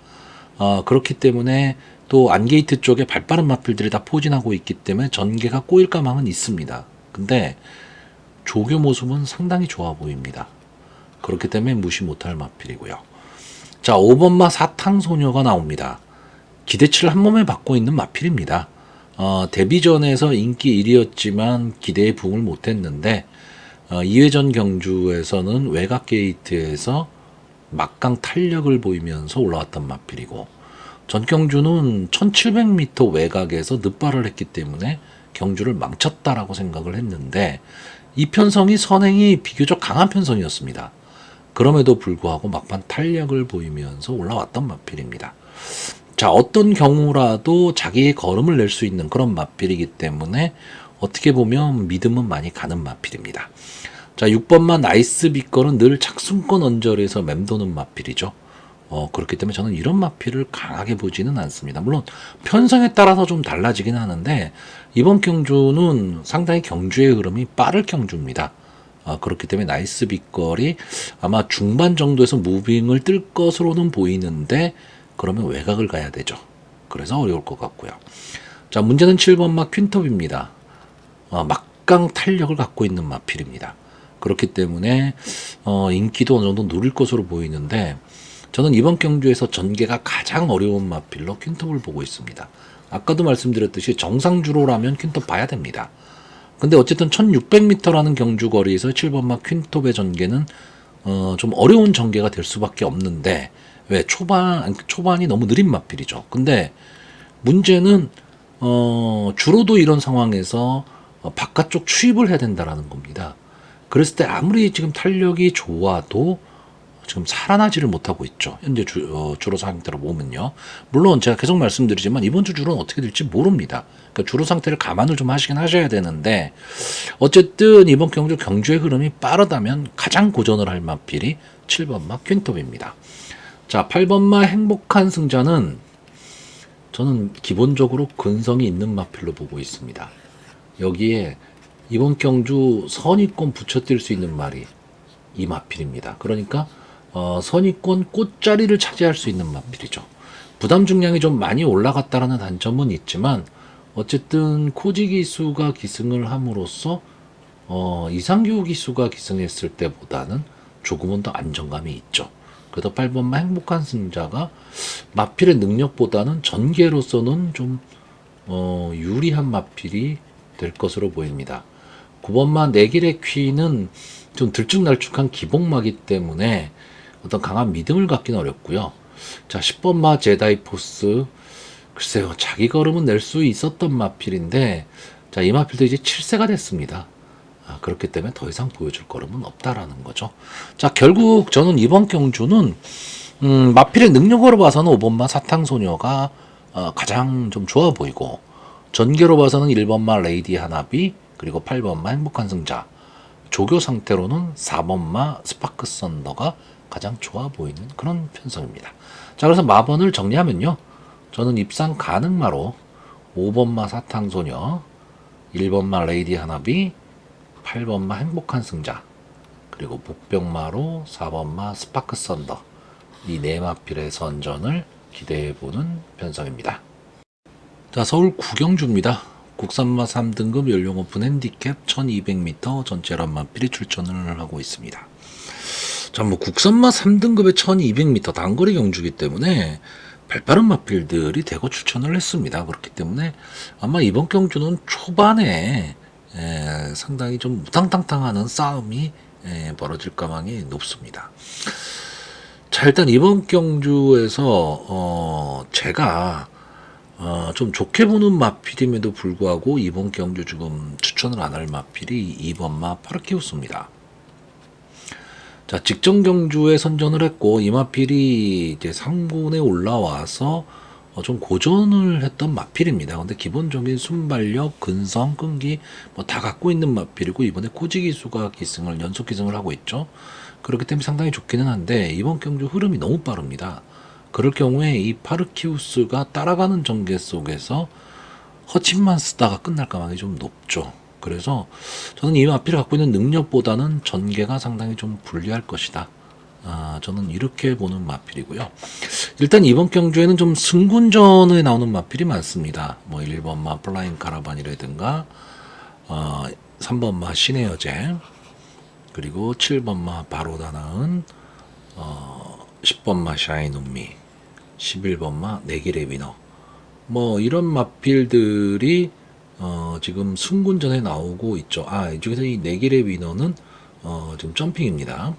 그렇기 때문에 또 안게이트 쪽에 발빠른 마필들이 다 포진하고 있기 때문에 전개가 꼬일 가망은 있습니다. 근데 조교 모습은 상당히 좋아 보입니다. 그렇기 때문에 무시 못할 마필이고요. 자, 5번마 사탕소녀가 나옵니다. 기대치를 한 몸에 받고 있는 마필입니다. 데뷔전에서 인기 1위였지만 기대에 부응을 못했는데 2회전 경주에서는 외곽 게이트에서 막강 탄력을 보이면서 올라왔던 마필이고, 전 경주는 1700m 외곽에서 늑발을 했기 때문에 경주를 망쳤다라고 생각을 했는데, 이 편성이 선행이 비교적 강한 편성이었습니다. 그럼에도 불구하고 막판 탄력을 보이면서 올라왔던 마필입니다. 자, 어떤 경우라도 자기의 걸음을 낼 수 있는 그런 마필이기 때문에 어떻게 보면 믿음은 많이 가는 마필입니다. 자, 6번마 나이스 빅걸은 늘 착순권 언저리에서 맴도는 마필이죠. 그렇기 때문에 저는 이런 마필을 강하게 보지는 않습니다. 물론 편성에 따라서 좀 달라지긴 하는데, 이번 경주는 상당히 경주의 흐름이 빠를 경주입니다. 그렇기 때문에 나이스 빅걸이 아마 중반 정도에서 무빙을 뜰 것으로는 보이는데, 그러면 외곽을 가야 되죠. 그래서 어려울 것 같고요. 자, 문제는 7번마 퀸톱입니다. 막강 탄력을 갖고 있는 마필입니다. 그렇기 때문에 인기도 어느 정도 누릴 것으로 보이는데, 저는 이번 경주에서 전개가 가장 어려운 마필로 퀸톱을 보고 있습니다. 아까도 말씀드렸듯이 정상주로라면 퀸톱 봐야 됩니다. 근데 어쨌든 1600m라는 경주 거리에서 7번마 퀸톱의 전개는 좀 어려운 전개가 될 수밖에 없는데, 왜 초반이 너무 느린 마필이죠. 근데 문제는 주로도 이런 상황에서 바깥쪽 추입을 해야 된다라는 겁니다. 그랬을 때 아무리 지금 탄력이 좋아도 지금 살아나지를 못하고 있죠. 현재 주로 상태로 보면요. 물론 제가 계속 말씀드리지만 이번 주 주로는 어떻게 될지 모릅니다. 그러니까 주로 상태를 감안을 좀 하시긴 하셔야 되는데, 어쨌든 이번 경주의 흐름이 빠르다면 가장 고전을 할 마필이 7번마 퀸톱입니다. 자, 8번마 행복한 승자는 저는 기본적으로 근성이 있는 마필로 보고 있습니다. 여기에 이번 경주 선입권 붙여뛸 수 있는 말이 이 마필입니다. 그러니까 선입권 꽃자리를 차지할 수 있는 마필이죠. 부담 중량이 좀 많이 올라갔다라는 단점은 있지만, 어쨌든 코지 기수가 기승을 함으로써 이상규 기수가 기승했을 때보다는 조금은 더 안정감이 있죠. 그래서 8번마 행복한 승자가 마필의 능력보다는 전개로서는 좀 유리한 마필이 될 것으로 보입니다. 9번마 내길의 퀸은 좀 들쭉날쭉한 기복마기 때문에 어떤 강한 믿음을 갖기는 어렵고요. 자, 10번마 제다이 포스, 글쎄요, 자기 걸음은 낼 수 있었던 마필인데, 자, 이 마필도 이제 7세가 됐습니다. 그렇기 때문에 더 이상 보여줄 걸음은 없다라는 거죠. 자, 결국 저는 이번 경주는 마필의 능력으로 봐서는 5번마 사탕소녀가 가장 좀 좋아 보이고, 전개로 봐서는 1번마 레이디 하나비, 그리고 8번마 행복한 승자, 조교 상태로는 4번마 스파크 썬더가 가장 좋아 보이는 그런 편성입니다. 자, 그래서 마번을 정리하면요, 저는 입상 가능마로 5번마 사탕소녀, 1번마 레이디 하나비, 8번마 행복한 승자, 그리고 복병마로 4번마 스파크 썬더, 이 네 마필의 선전을 기대해보는 편성입니다. 자, 서울 구경주입니다. 국산마 3등급 연령 오픈 핸디캡 1200m 전체란 마필이 출전을 하고 있습니다. 자, 뭐 국산마 3등급의 1200m 단거리 경주기 때문에 발빠른 마필들이 대거 추천을 했습니다. 그렇기 때문에 아마 이번 경주는 초반에 상당히 좀 무탕탕탕하는 싸움이 벌어질 가망이 높습니다. 자, 일단 이번 경주에서 제가 좀 좋게 보는 마필임에도 불구하고 이번 경주 지금 추천을 안 할 마필이 2번마 파르키우스입니다. 자, 직전 경주에 선전을 했고, 이 마필이 이제 3군에 올라와서 좀 고전을 했던 마필입니다. 근데 기본적인 순발력, 근성, 끈기 뭐 다 갖고 있는 마필이고, 이번에 코지 기수가 연속 기승을 하고 있죠. 그렇기 때문에 상당히 좋기는 한데, 이번 경주 흐름이 너무 빠릅니다. 그럴 경우에 이 파르키우스가 따라가는 전개 속에서 허침만 쓰다가 끝날 가능성이 좀 높죠. 그래서 저는 이 마필이 갖고 있는 능력보다는 전개가 상당히 좀 불리할 것이다. 저는 이렇게 보는 마필이고요. 일단 이번 경주에는 좀 승군전에 나오는 마필이 많습니다. 뭐 1번마 플라잉 카라반이라든가 3번마 신의 여제, 그리고 7번마 바로다나은, 10번마 샤인 온미, 11번마 내길의 위너, 뭐 이런 마필들이 지금 승군전에 나오고 있죠. 이 중에서 이 내길의 위너는 지금 점핑입니다.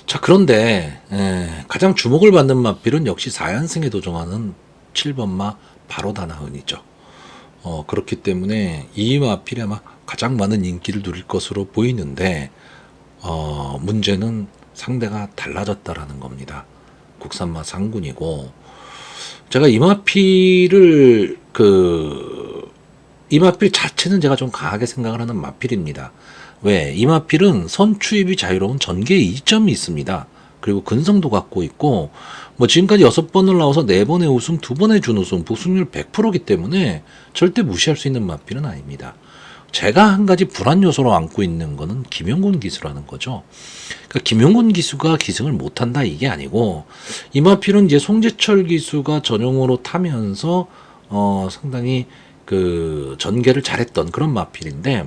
자, 그런데 가장 주목을 받는 마필은 역시 4연승에 도전하는 7번마 바로다나은이죠. 그렇기 때문에 이 마필이 아마 가장 많은 인기를 누릴 것으로 보이는데 문제는 상대가 달라졌다라는 겁니다. 국산마 상군이고, 제가 이 마필 자체는 제가 좀 강하게 생각을 하는 마필입니다. 왜? 이 마필은 선추입이 자유로운 전개 이점이 있습니다. 그리고 근성도 갖고 있고, 뭐 지금까지 6번을 나와서 4번의 우승, 2번의 준우승, 복승률 100%이기 때문에 절대 무시할 수 있는 마필은 아닙니다. 제가 한 가지 불안 요소로 안고 있는 거는 김용곤 기수라는 거죠. 그러니까 김용곤 기수가 기승을 못한다 이게 아니고, 이 마필은 이제 송재철 기수가 전용으로 타면서 상당히 그 전개를 잘했던 그런 마필인데,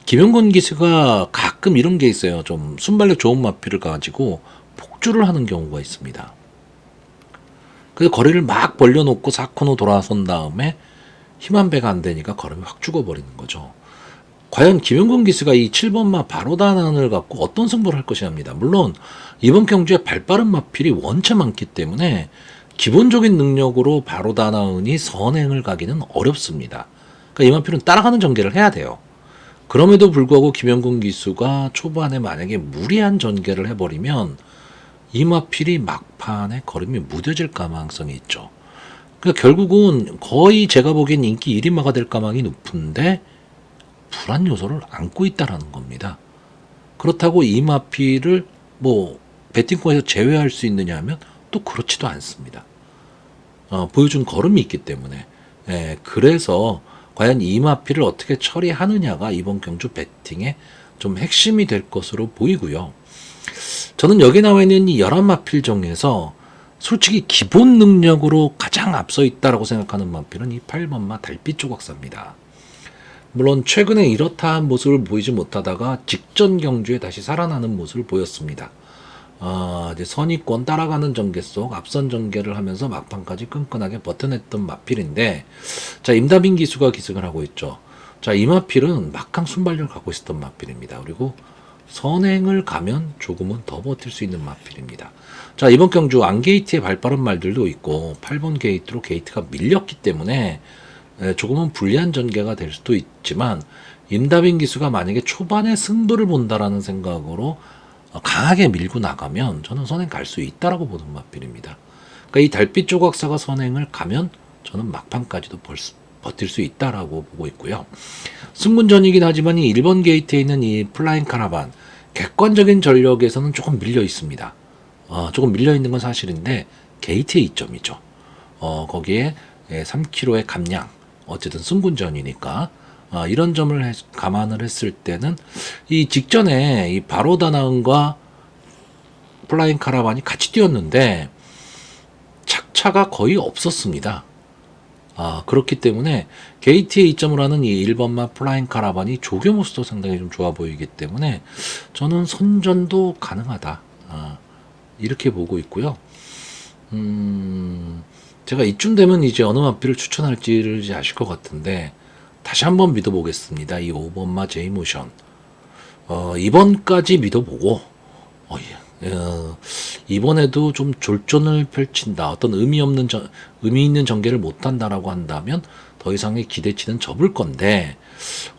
김용곤 기수가 가끔 이런 게 있어요. 좀 순발력 좋은 마필을 가지고 폭주를 하는 경우가 있습니다. 그래서 거리를 막 벌려놓고 4코너 돌아선 다음에 힘 한 배가 안 되니까 걸음이 확 죽어버리는 거죠. 과연 김용곤 기수가 이 7번마 바로다난을 갖고 어떤 승부를 할 것이냐입니다. 물론 이번 경주에 발빠른 마필이 원체 많기 때문에 기본적인 능력으로 바로다난이 선행을 가기는 어렵습니다. 그러니까 이 마필은 따라가는 전개를 해야 돼요. 그럼에도 불구하고 김용곤 기수가 초반에 만약에 무리한 전개를 해버리면 이 마필이 막판에 걸음이 무뎌질 가망성이 있죠. 그러니까 결국은 거의 제가 보기엔 인기 1인마가 될 가망이 높은데 불안 요소를 안고 있다라는 겁니다. 그렇다고 이 마필을 뭐 배팅권에서 제외할 수 있느냐 하면 또 그렇지도 않습니다. 보여준 걸음이 있기 때문에. 그래서 과연 이 마필을 어떻게 처리하느냐가 이번 경주 배팅의 좀 핵심이 될 것으로 보이고요. 저는 여기 나와 있는 이 11마필 중에서 솔직히 기본 능력으로 가장 앞서 있다라고 생각하는 마필은 이 8번마 달빛 조각사입니다. 물론 최근에 이렇다한 모습을 보이지 못하다가 직전 경주에 다시 살아나는 모습을 보였습니다. 이제 선의권 따라가는 전개 속 앞선 전개를 하면서 막판까지 끈끈하게 버텨냈던 마필인데, 자, 임다빈 기수가 기승을 하고 있죠. 자, 이 마필은 막강 순발력을 갖고 있었던 마필입니다. 그리고 선행을 가면 조금은 더 버틸 수 있는 마필입니다. 자, 이번 경주 안게이트의 발빠른 말들도 있고 8번 게이트로 게이트가 밀렸기 때문에 조금은 불리한 전개가 될 수도 있지만, 임다빈 기수가 만약에 초반에 승부를 본다라는 생각으로 강하게 밀고 나가면 저는 선행 갈 수 있다라고 보는 마필입니다. 그러니까 이 달빛 조각사가 선행을 가면 저는 막판까지도 버틸 수 있다라고 보고 있고요. 승분전이긴 하지만 이 1번 게이트에 있는 이 플라잉 카라반, 객관적인 전력에서는 조금 밀려 있습니다. 조금 밀려 있는 건 사실인데 게이트의 이점이죠. 거기에 3km의 감량, 어쨌든 승분전이니까 이런 점을 감안을 했을 때는 이 직전에 이 바로다나은과 플라잉 카라반이 같이 뛰었는데 착차가 거의 없었습니다. 그렇기 때문에 게이트에 이점을 하는 이 1번마 플라잉 카라반이 조교모스도 상당히 좀 좋아 보이기 때문에 저는 선전도 가능하다, 이렇게 보고 있고요. 제가 이쯤 되면 이제 어느 마필을 추천할지를 이제 아실 것 같은데 다시 한번 믿어보겠습니다. 이 5번마 제이모션. 이번까지 믿어보고, 이번에도 좀 졸전을 펼친다, 어떤 의미 있는 전개를 못한다라고 한다면 더 이상의 기대치는 접을 건데,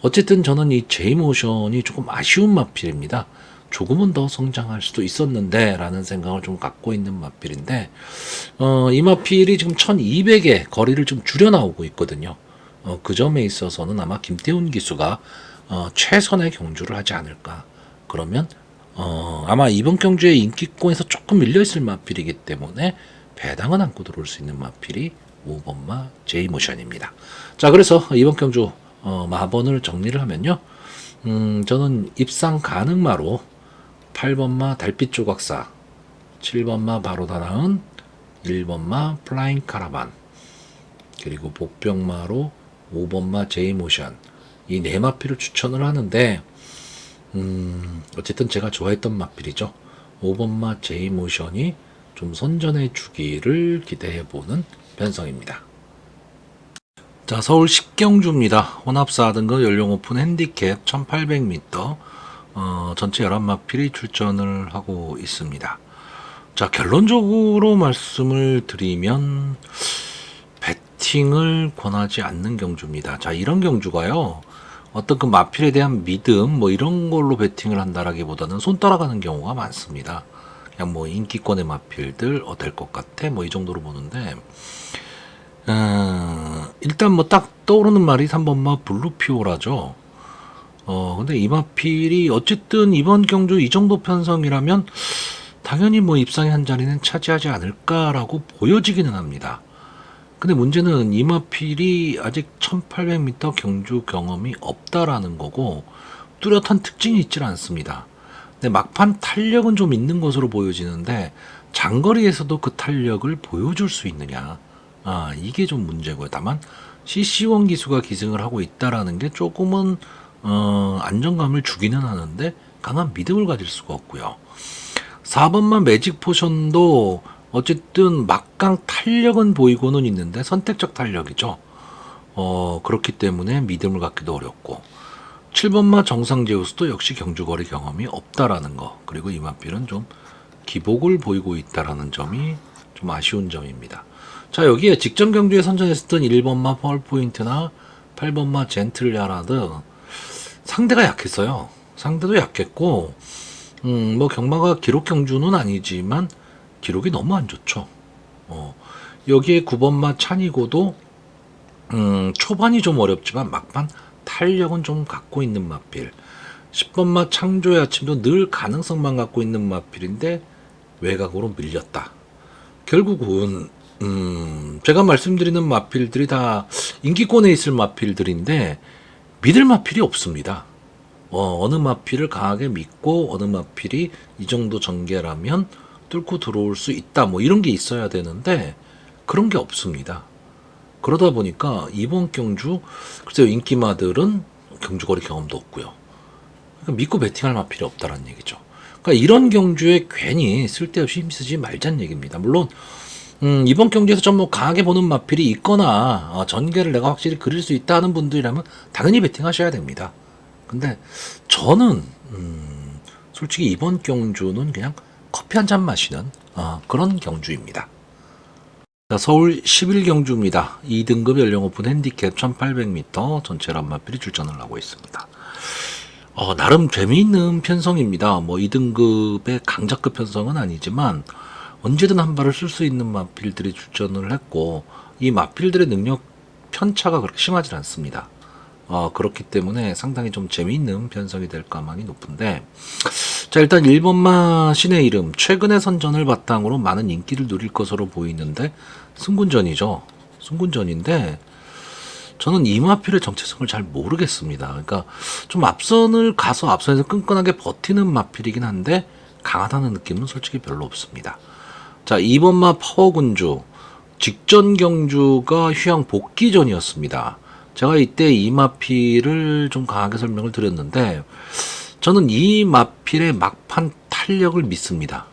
어쨌든 저는 이 제이모션이 조금 아쉬운 마필입니다. 조금은 더 성장할 수도 있었는데 라는 생각을 좀 갖고 있는 마필인데, 이 마필이 지금 1200의 거리를 좀 줄여 나오고 있거든요. 그 점에 있어서는 아마 김태훈 기수가 최선의 경주를 하지 않을까. 그러면 아마 이번 경주에 인기권에서 조금 밀려있을 마필이기 때문에 배당은 안고 들어올 수 있는 마필이 5번마 제이모션입니다. 자, 그래서 이번 경주 마번을 정리를 하면요, 저는 입상 가능마로 8번마 달빛 조각사, 7번마 바로다나은, 1번마 플라잉 카라반, 그리고 복병마로 5번마 제이모션, 이 네 마필을 추천을 하는데, 어쨌든 제가 좋아했던 마필이죠. 5번마 제이모션이 좀 선전해 주기를 기대해보는 편성입니다. 자, 서울 10경주입니다. 혼합 4등급 연령 오픈 핸디캡 1800m 전체 11마필이 출전을 하고 있습니다. 자, 결론적으로 말씀을 드리면 배팅을 권하지 않는 경주입니다. 자, 이런 경주가요, 어떤 그 마필에 대한 믿음 뭐 이런 걸로 배팅을 한다라기보다는 손 따라가는 경우가 많습니다. 그냥 뭐 인기권의 마필들 될 것 같아 뭐 이 정도로 보는데, 일단 뭐 딱 떠오르는 말이 3번마 블루피오라죠. 근데 이 마필이 어쨌든 이번 경주 이 정도 편성이라면 당연히 뭐 입상의 한 자리는 차지하지 않을까라고 보여지기는 합니다. 근데 문제는 이 마필이 아직 1800m 경주 경험이 없다라는 거고 뚜렷한 특징이 있질 않습니다. 근데 막판 탄력은 좀 있는 것으로 보여지는데 장거리에서도 그 탄력을 보여줄 수 있느냐, 이게 좀 문제고요. 다만 CC1 기수가 기승을 하고 있다라는 게 조금은 안정감을 주기는 하는데 강한 믿음을 가질 수가 없고요. 4번만 매직 포션도 어쨌든 막강 탄력은 보이고는 있는데 선택적 탄력이죠. 그렇기 때문에 믿음을 갖기도 어렵고, 7번마 정상제우스도 역시 경주거리 경험이 없다라는 거, 그리고 이 마필은 좀 기복을 보이고 있다라는 점이 좀 아쉬운 점입니다. 자, 여기에 직전 경주에 선전했었던 1번마 펄포인트나 8번마 젠틀야라드 상대가 약했어요. 상대도 약했고, 뭐 경마가 기록 경주는 아니지만 기록이 너무 안 좋죠. 여기에 9번마 찬이고도 초반이 좀 어렵지만 막판 탄력은 좀 갖고 있는 마필. 10번마 창조의 아침도 늘 가능성만 갖고 있는 마필인데 외곽으로 밀렸다. 결국은 제가 말씀드리는 마필들이 다 인기권에 있을 마필들인데 믿을 마필이 없습니다. 어느 마필을 강하게 믿고 어느 마필이 이 정도 전개라면 뚫고 들어올 수 있다 뭐 이런 게 있어야 되는데 그런 게 없습니다. 그러다 보니까 이번 경주 글쎄요, 인기마들은 경주거리 경험도 없고요. 그러니까 믿고 배팅할 마필이 없다라는 얘기죠. 그러니까 이런 경주에 괜히 쓸데없이 힘쓰지 말자는 얘기입니다. 물론 이번 경주에서 좀 뭐 강하게 보는 마필이 있거나 전개를 내가 확실히 그릴 수 있다 하는 분들이라면 당연히 배팅하셔야 됩니다. 근데 저는 솔직히 이번 경주는 그냥 커피 한 잔 마시는 그런 경주입니다. 자, 서울 11경주입니다. 2등급 연령 오픈 핸디캡 1800m 전체 란마필이 출전을 하고 있습니다. 나름 재미있는 편성입니다. 뭐 2등급의 강자급 편성은 아니지만 언제든 한 발을 쓸 수 있는 마필들이 출전을 했고, 이 마필들의 능력 편차가 그렇게 심하지 않습니다. 그렇기 때문에 상당히 좀 재미있는 편성이 될 가망이 높은데, 자, 일단 1번마 신의 이름 최근의 선전을 바탕으로 많은 인기를 누릴 것으로 보이는데 승군전이죠. 승군전인데 저는 이 마필의 정체성을 잘 모르겠습니다. 그러니까 좀 앞선을 가서 앞선에서 끈끈하게 버티는 마필이긴 한데 강하다는 느낌은 솔직히 별로 없습니다. 자, 2번마 파워군주 직전 경주가 휴양 복귀전이었습니다. 제가 이때 이 마필을 좀 강하게 설명을 드렸는데 저는 이 마필의 막판 탄력을 믿습니다.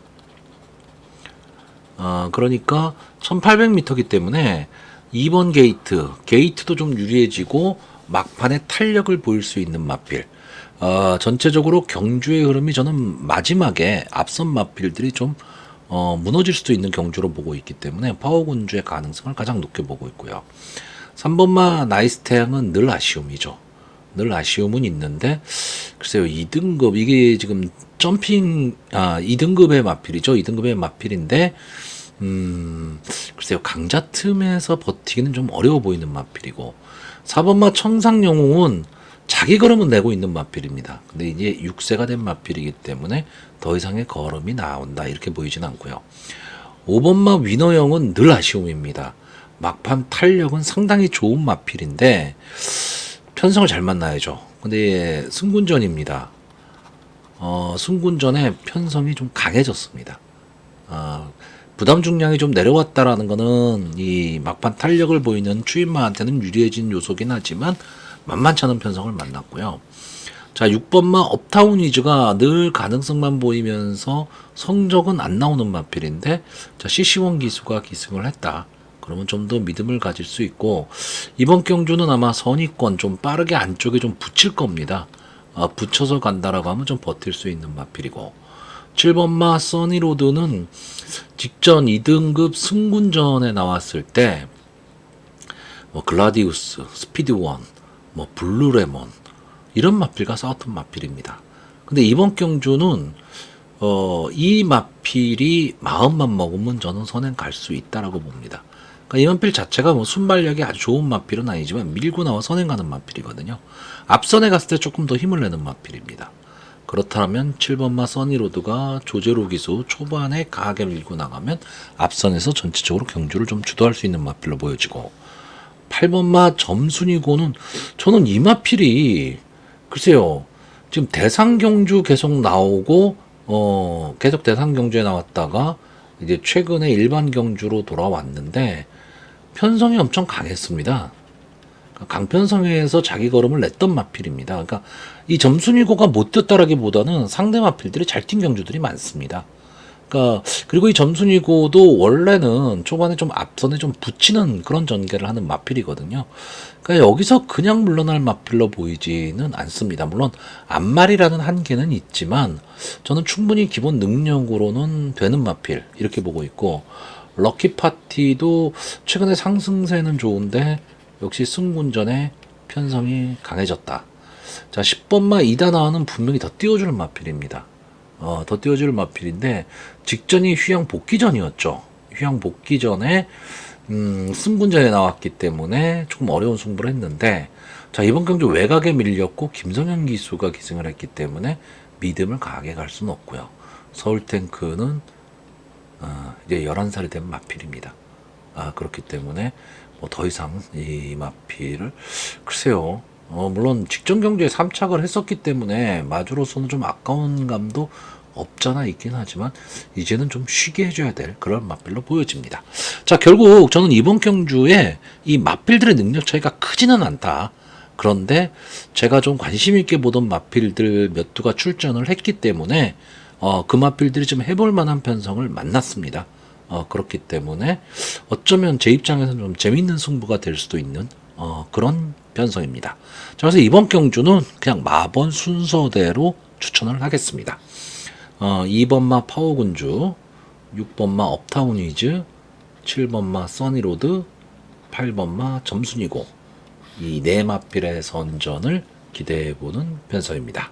그러니까 1800m이기 때문에 2번 게이트도 좀 유리해지고 막판에 탄력을 보일 수 있는 마필. 전체적으로 경주의 흐름이 저는 마지막에 앞선 마필들이 좀 무너질 수도 있는 경주로 보고 있기 때문에 파워군주의 가능성을 가장 높게 보고 있고요. 3번마 나이스태양은 늘 아쉬움이죠. 늘 아쉬움은 있는데 글쎄요, 2등급 이게 지금 점핑 2등급의 마필이죠. 2등급의 마필인데 글쎄요, 강자 틈에서 버티기는 좀 어려워 보이는 마필이고, 4번마 청상영웅은 자기 걸음은 내고 있는 마필입니다. 근데 이제 6세가 된 마필이기 때문에 더 이상의 걸음이 나온다 이렇게 보이진 않고요. 5번마 위너영은 늘 아쉬움입니다. 막판 탄력은 상당히 좋은 마필인데 편성을 잘 만나야죠. 근데 승군전입니다. 승군전에 편성이 좀 강해졌습니다. 부담 중량이 좀 내려왔다라는 거는 이 막판 탄력을 보이는 추임마한테는 유리해진 요소긴 하지만 만만치 않은 편성을 만났고요. 자, 6번마 업타운 위즈가 늘 가능성만 보이면서 성적은 안 나오는 마필인데, 자, CC1 기수가 기승을 했다. 그러면 좀 더 믿음을 가질 수 있고, 이번 경주는 아마 선의권 좀 빠르게 안쪽에 좀 붙일 겁니다. 붙여서 간다라고 하면 좀 버틸 수 있는 마필이고, 7번마 써니로드는 직전 2등급 승군전에 나왔을 때 뭐 글라디우스, 스피드원, 뭐 블루레몬 이런 마필과 싸웠던 마필입니다. 근데 이번 경주는 이 마필이 마음만 먹으면 저는 선행 갈 수 있다라고 봅니다. 그러니까 이 마필 자체가 뭐 순발력이 아주 좋은 마필은 아니지만 밀고 나와 선행 가는 마필이거든요. 앞선에 갔을 때 조금 더 힘을 내는 마필입니다. 그렇다면 7번마 써니로드가 조제로 기수 초반에 강하게 밀고 나가면 앞선에서 전체적으로 경주를 좀 주도할 수 있는 마필로 보여지고, 8번마 점순이고는 저는 이 마필이 글쎄요, 지금 대상 경주 계속 나오고 계속 대상 경주에 나왔다가 이제 최근에 일반 경주로 돌아왔는데 편성이 엄청 강했습니다. 강편성에서 자기 걸음을 냈던 마필입니다. 그러니까 이 점순이고가 못 뛰었다라기보다는 상대 마필들이 잘 뛴 경주들이 많습니다. 그러니까 그리고 이 점순이고도 원래는 초반에 좀 앞선에 좀 붙이는 그런 전개를 하는 마필이거든요. 그러니까 여기서 그냥 물러날 마필로 보이지는 않습니다. 물론 앞말이라는 한계는 있지만 저는 충분히 기본 능력으로는 되는 마필 이렇게 보고 있고, 럭키 파티도 최근에 상승세는 좋은데 역시 승군전에 편성이 강해졌다. 자, 10번마 이다나와는 분명히 더 띄워줄 마필입니다. 더 띄워줄 마필인데 직전이 휘양 복귀전이었죠. 휘양 복귀전에 승군전에 나왔기 때문에 조금 어려운 승부를 했는데, 자, 이번 경주 외곽에 밀렸고 김성현 기수가 기승을 했기 때문에 믿음을 강하게 갈 수는 없고요. 서울탱크는 이제 11살이 된 마필입니다. 그렇기 때문에 뭐 더 이상 이 마필을 글쎄요. 물론 직전 경주에 3착을 했었기 때문에 마주로서는 좀 아까운 감도 없잖아 있긴 하지만 이제는 좀 쉬게 해줘야 될 그런 마필로 보여집니다. 자, 결국 저는 이번 경주에 이 마필들의 능력 차이가 크지는 않다. 그런데 제가 좀 관심 있게 보던 마필들 몇 두가 출전을 했기 때문에 그 마필들이 좀 해볼 만한 편성을 만났습니다. 그렇기 때문에 어쩌면 제 입장에서는 좀 재밌는 승부가 될 수도 있는 그런 편성입니다. 자, 그래서 이번 경주는 그냥 마번 순서대로 추천을 하겠습니다. 2번마 파워군주, 6번마 업타운위즈, 7번마 써니로드, 8번마 점순이고, 이 네 마필의 선전을 기대해보는 편성입니다.